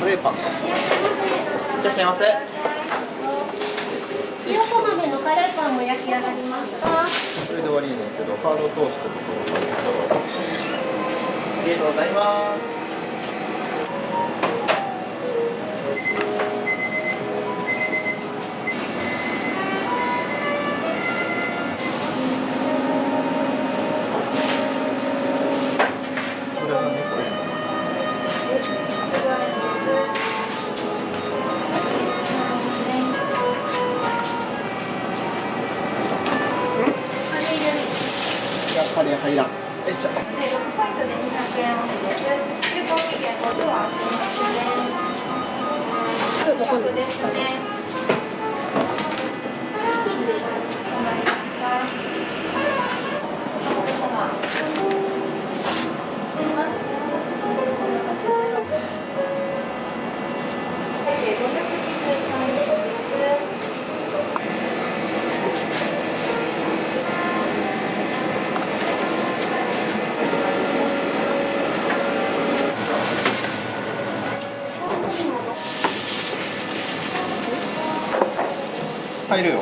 Speaker 3: カレーパン。いらっしゃいませ。
Speaker 10: ひよこ豆のカレーパンも焼き上がりました。
Speaker 9: それで終わりねんけど、ハードトーストとか
Speaker 3: ありがとうございます。
Speaker 11: カレー入らん。よいしょ。
Speaker 4: 6ポイントで200円オフです。有効期限5秒空きますね。
Speaker 10: ちょっとこ
Speaker 4: そうですね。
Speaker 10: ご
Speaker 9: 入るよ。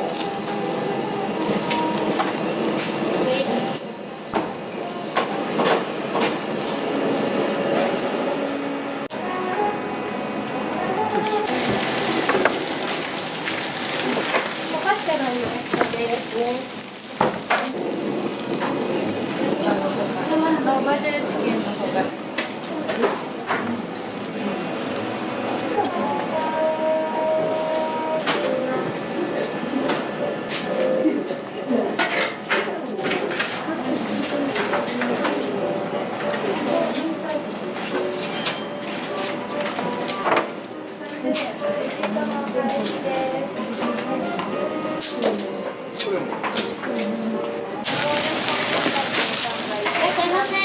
Speaker 4: バジルチキンの方が。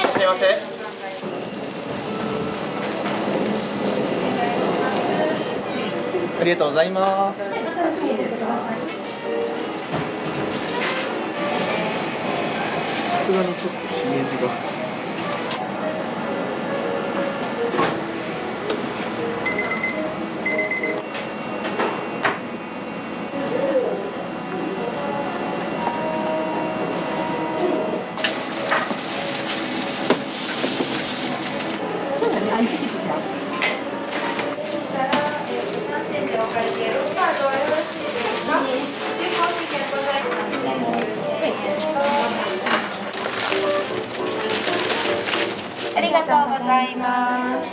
Speaker 9: すいません。ありがとうございます。さすがにちょっとしめじが。
Speaker 7: ありがとうございます。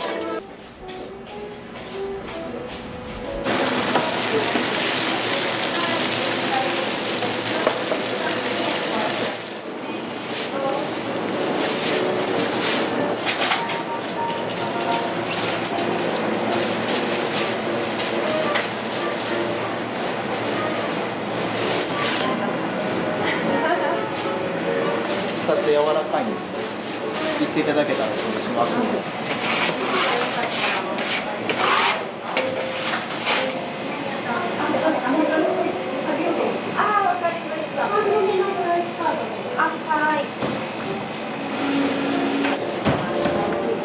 Speaker 9: 使って柔らかいんで言っていただけたらお願いします。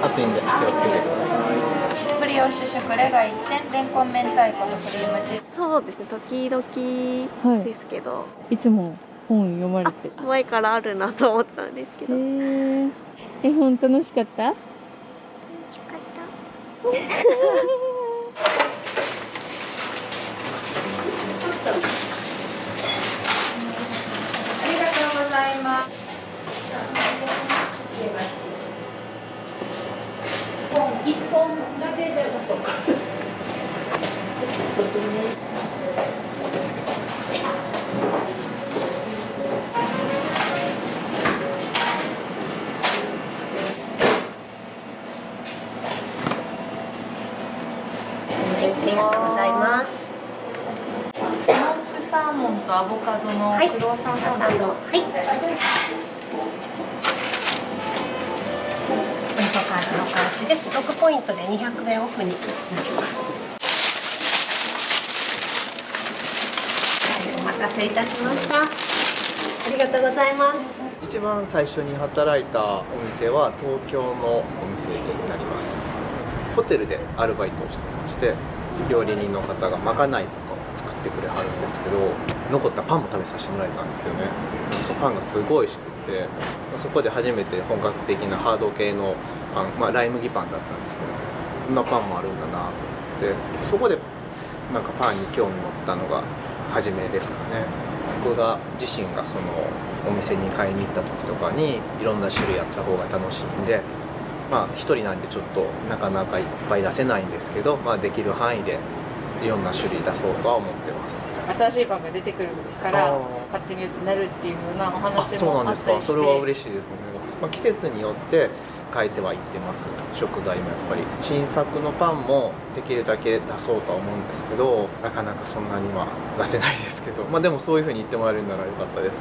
Speaker 9: 熱いんで気をつけてください。
Speaker 7: ブリオッシュシュクレが1点、レンコン明太子とクリームチーズ。
Speaker 5: そうですね、時々ですけど、
Speaker 13: いつも本読まれて。
Speaker 5: 前からあるなと思ったんですけど。
Speaker 13: 絵本楽しかった？
Speaker 7: ありがとうございます。1本だけじゃなそうか。
Speaker 10: ありがとうございます。
Speaker 4: スモークサーモンとアボカドのクロワッサンサンド。
Speaker 10: はい。ポイントカードの開始です。6ポイントで200円オフになります。はい、お待たせいたしました。ありがとうございます。
Speaker 9: 一番最初に働いたお店は東京のお店になります。ホテルでアルバイトをしてまして、料理人の方がまかないとかを作ってくれはるんですけど、残ったパンも食べさせてもらえたんですよね。そのパンがすごい美味しくて、そこで初めて本格的なハード系のパン、ライ麦パンだったんですけど、こんなパンもあるんだなって、そこでなんかパンに興味持ったのが初めですかね。僕が自身がそのお店に買いに行った時とかにいろんな種類あった方が楽しいんで、一人なんでちょっとなかなかいっぱい出せないんですけど、できる範囲でいろんな種類出そうとは思ってます。
Speaker 13: 新しいパンが出てくるから買ってみようってなるっていうようなお話
Speaker 9: そう
Speaker 13: も
Speaker 9: なんですか。
Speaker 13: あったりして。
Speaker 9: それは嬉しいですね。季節によって変えてはいってます。食材もやっぱり新作のパンもできるだけ出そうとは思うんですけど、なかなかそんなには出せないですけど、でもそういう風に言ってもらえるならよかったです。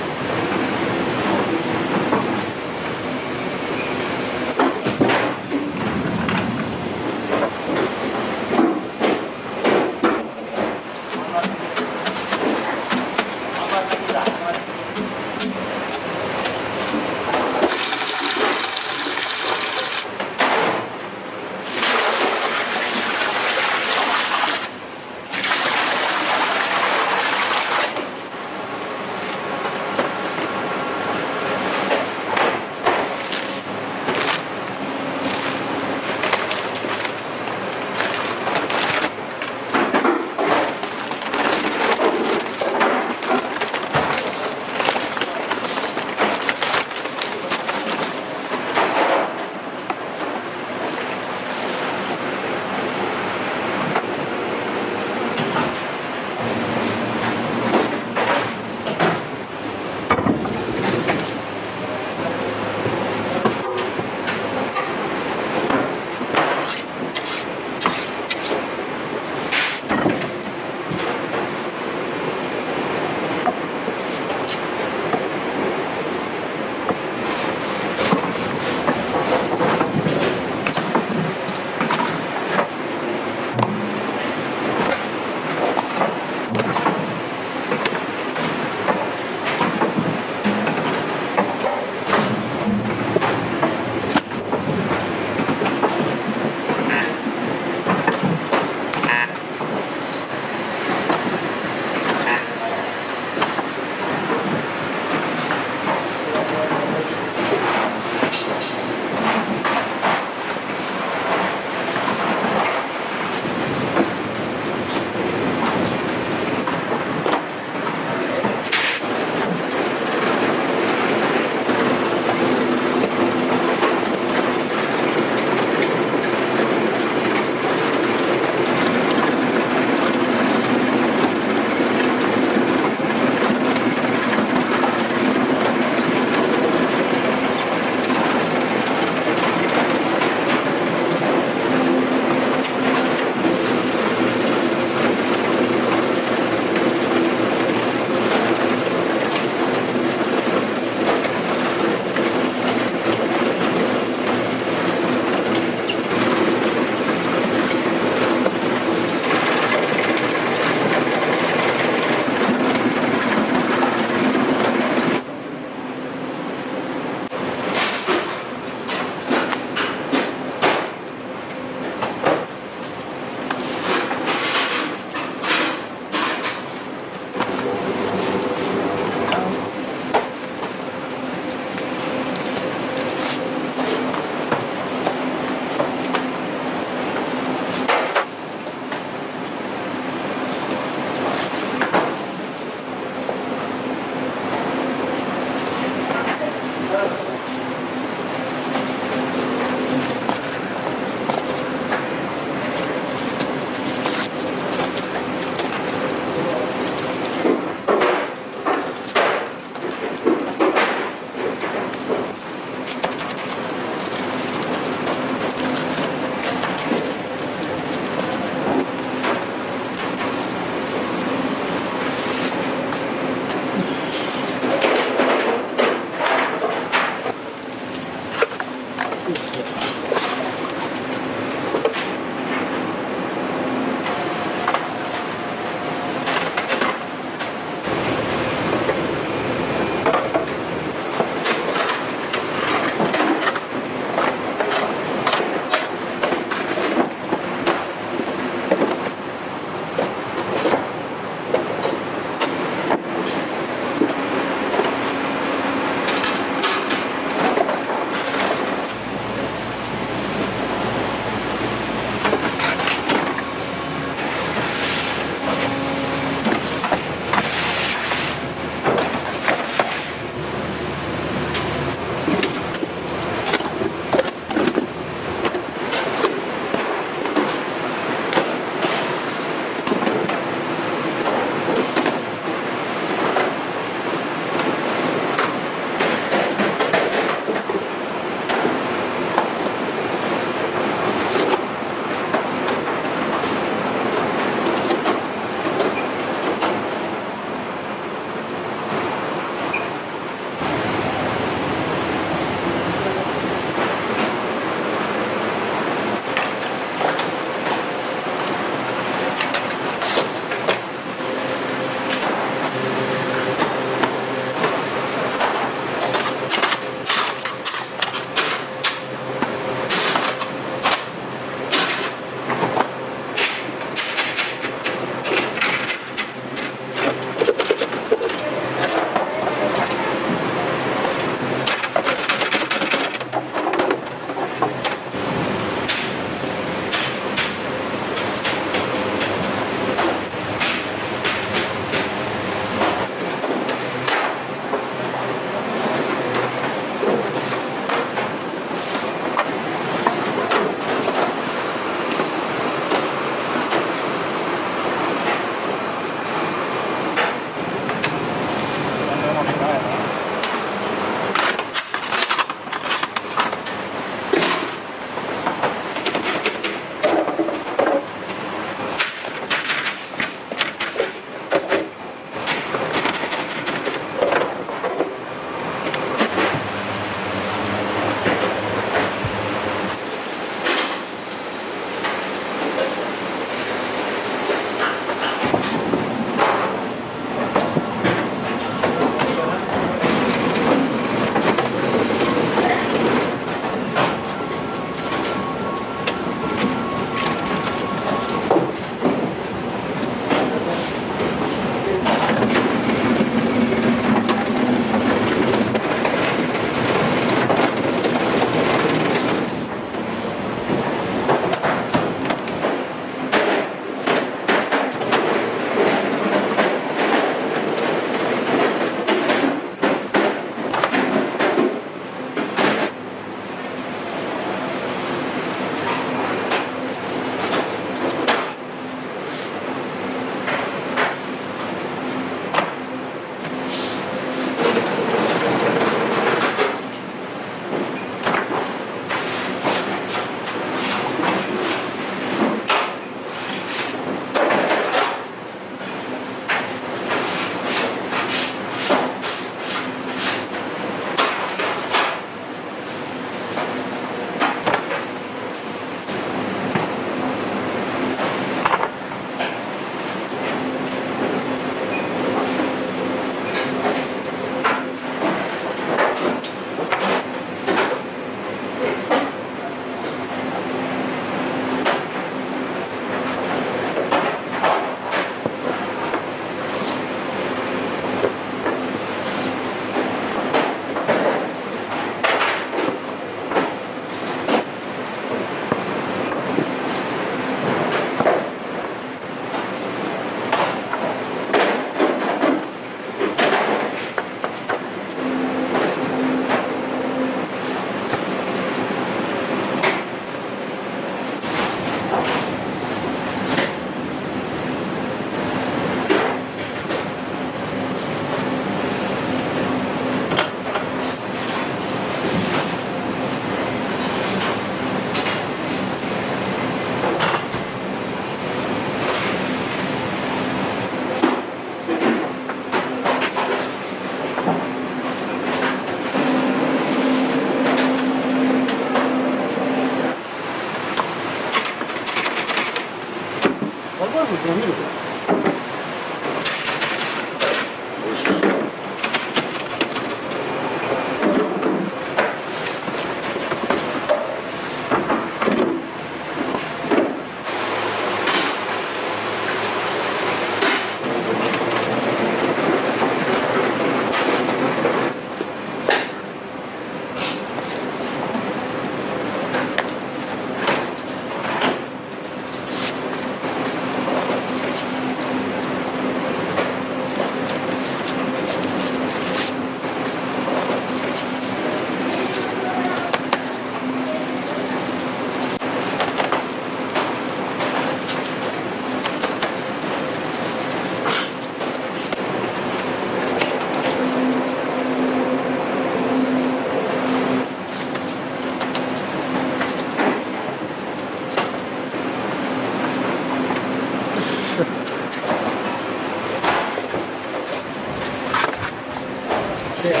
Speaker 11: や。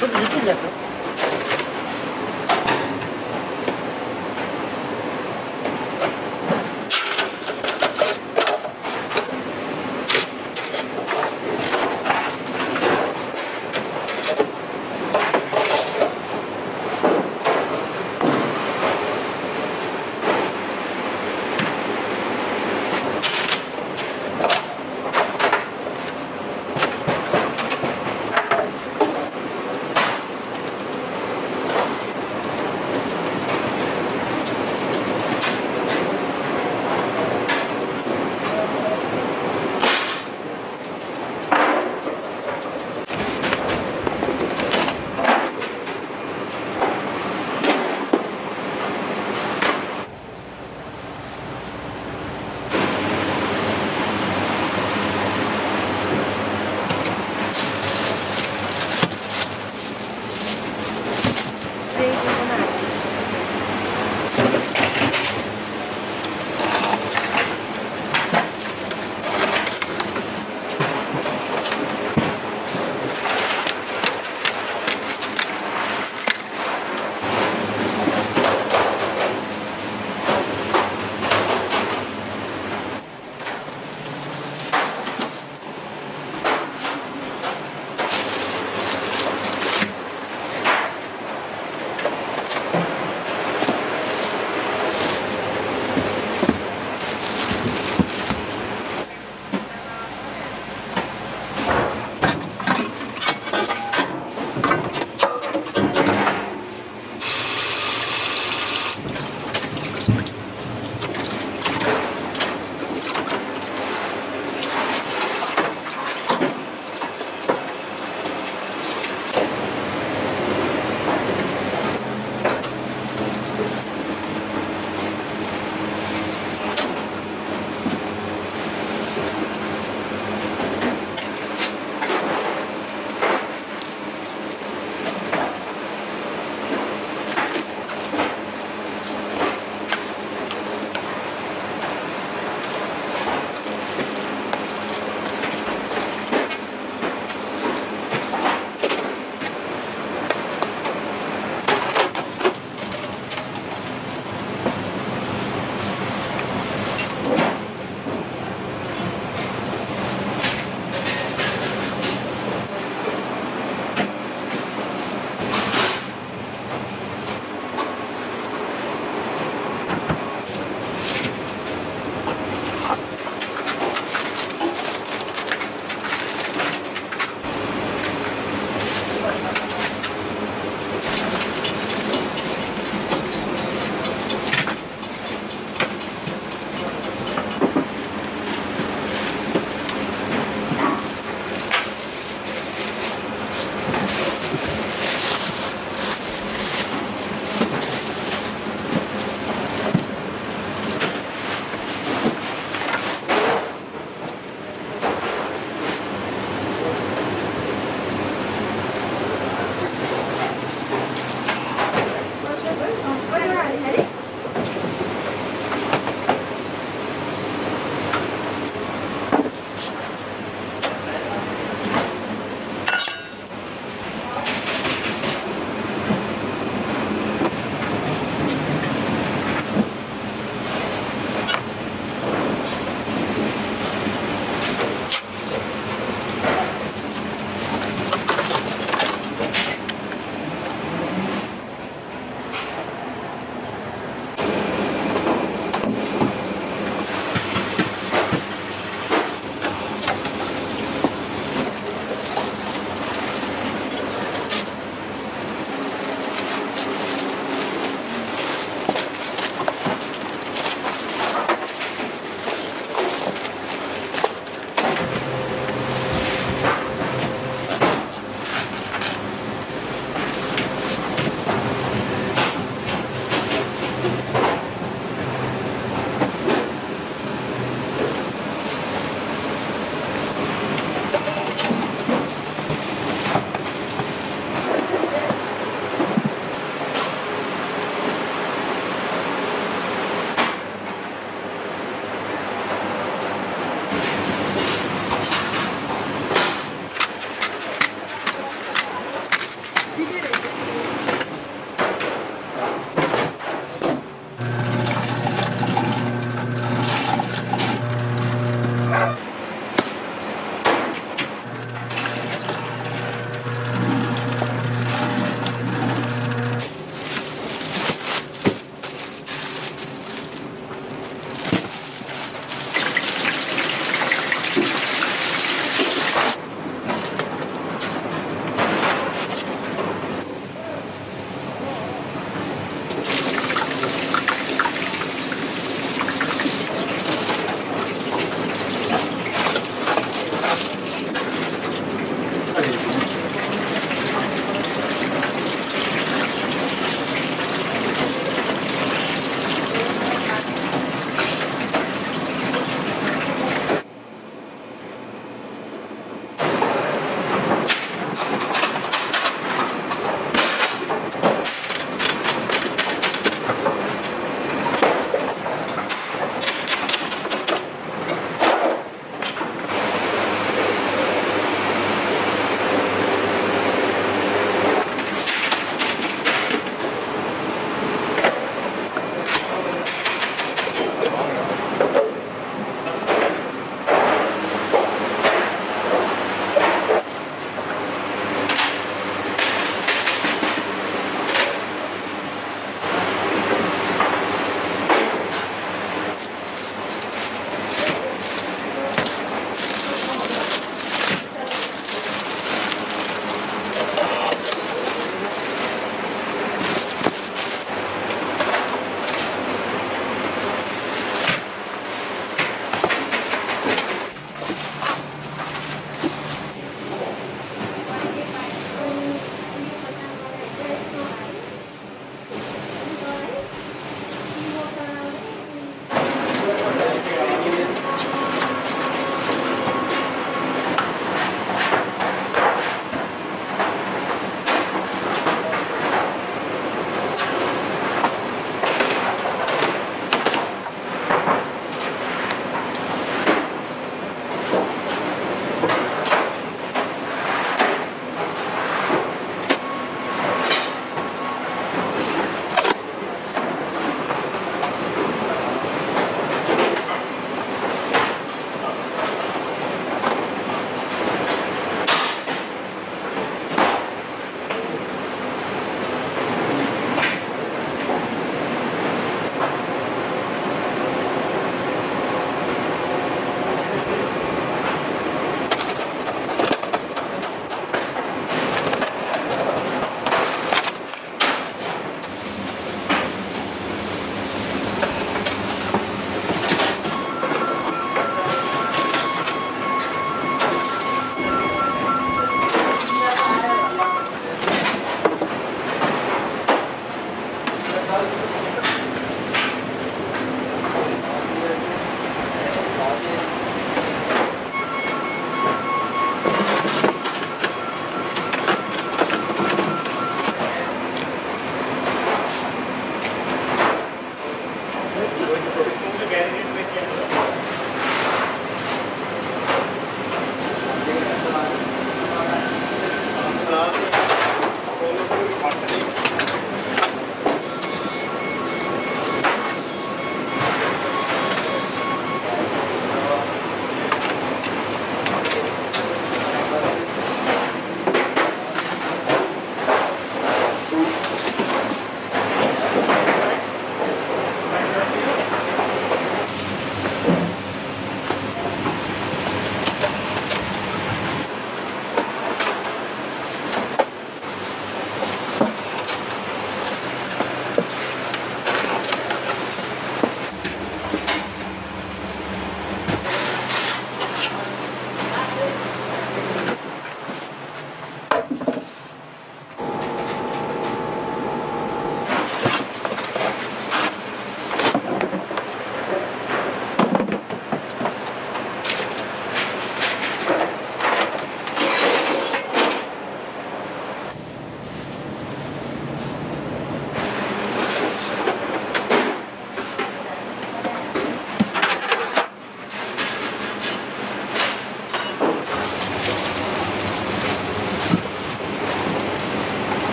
Speaker 11: ちょっとゆっくりですよ。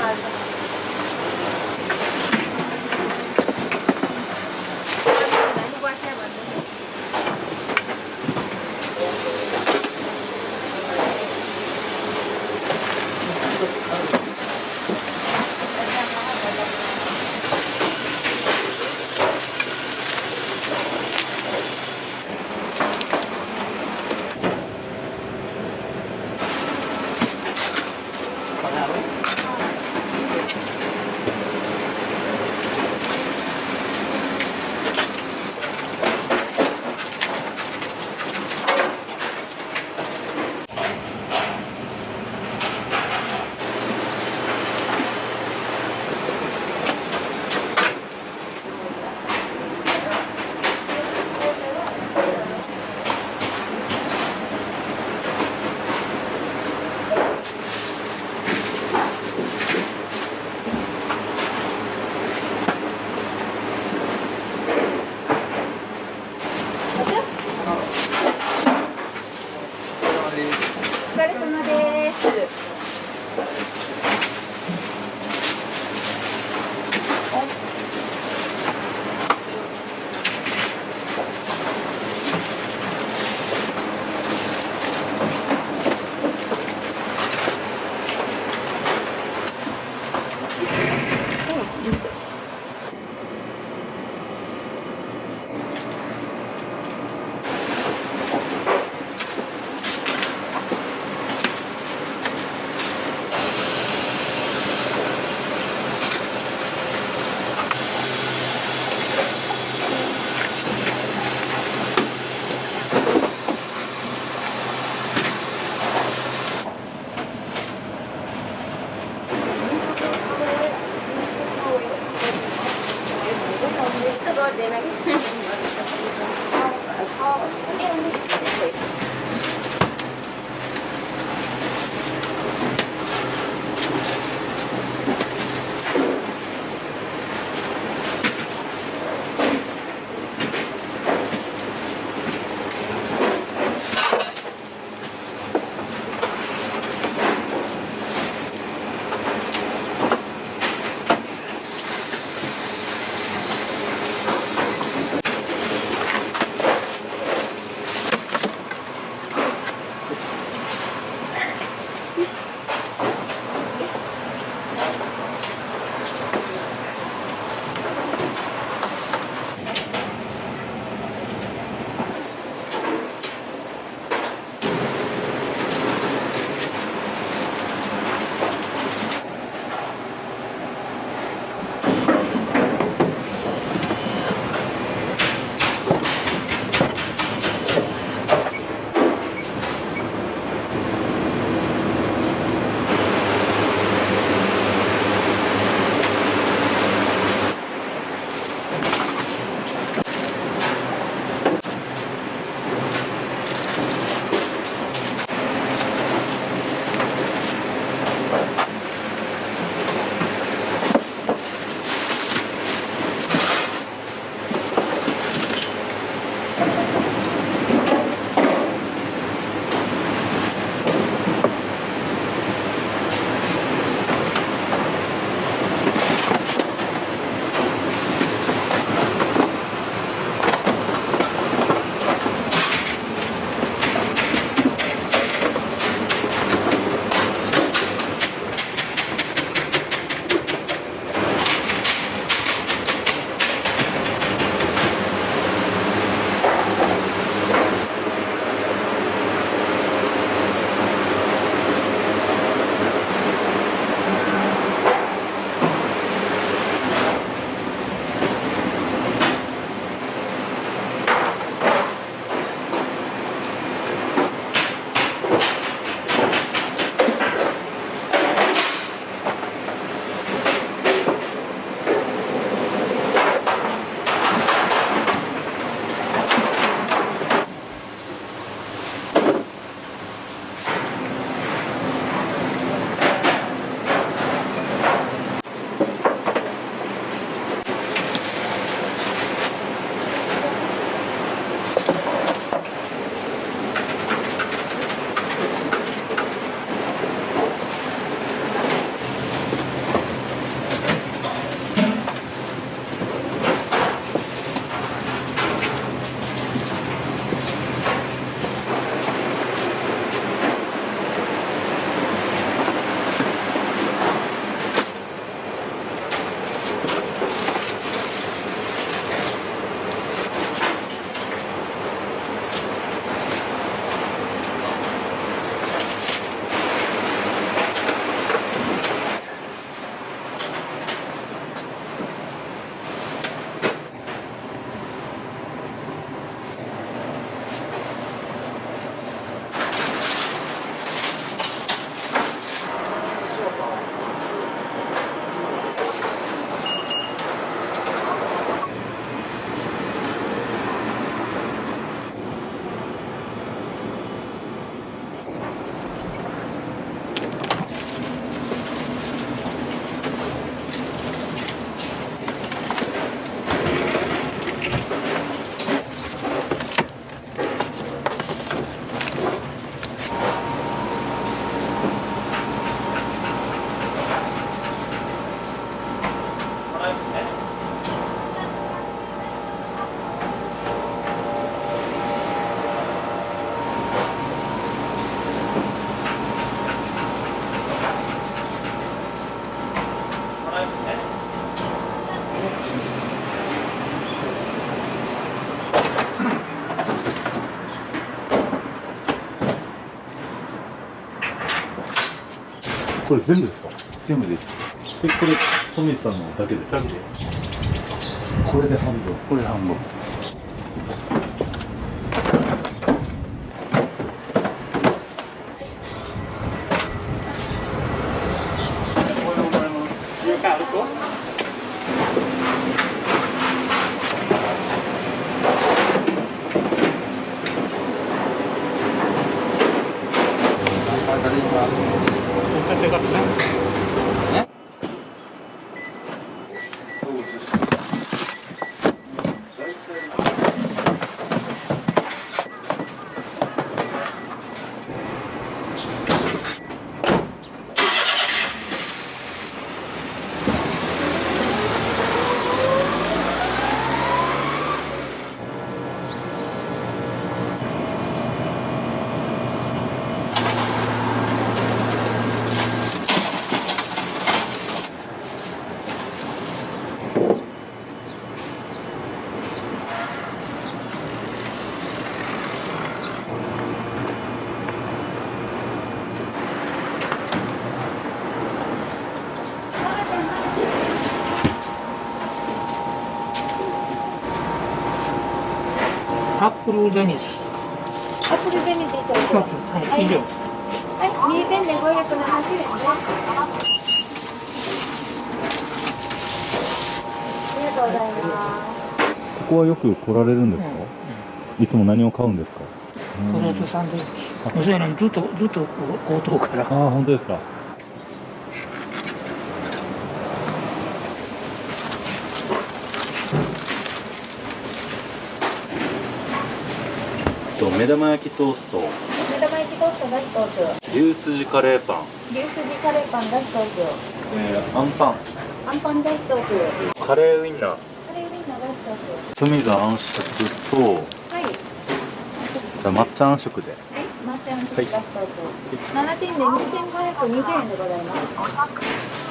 Speaker 2: お疲れ様です。
Speaker 14: これ全部ですか？全部です。これ富水さんのだけで。だけで。これで半分。これで半分。
Speaker 11: アップルデニス。
Speaker 7: アップルデニス1つ。
Speaker 11: 一つ。はい、以上。
Speaker 7: はい、2点で570円です。ありがとうございます。
Speaker 14: ここはよく来られるんですか？いつも何を買うんですか？
Speaker 11: これとサンドイッチ。そうやね、ずっと高騰から。
Speaker 14: ああ、本当ですか。目玉焼きトースト。
Speaker 7: 目玉焼きトーストが1つ。
Speaker 14: 牛すじカレーパン。
Speaker 7: 牛すじカレーパンが1つ。
Speaker 14: あんパン。
Speaker 7: あんパンが1つ。
Speaker 14: カレーウインナー。
Speaker 7: カレーウインナーが1つ。
Speaker 14: 富澤あん食と、
Speaker 7: はい。
Speaker 14: じゃあ抹茶あん食で。
Speaker 7: はい、抹茶あん食が1つ。7点で2520円でございます。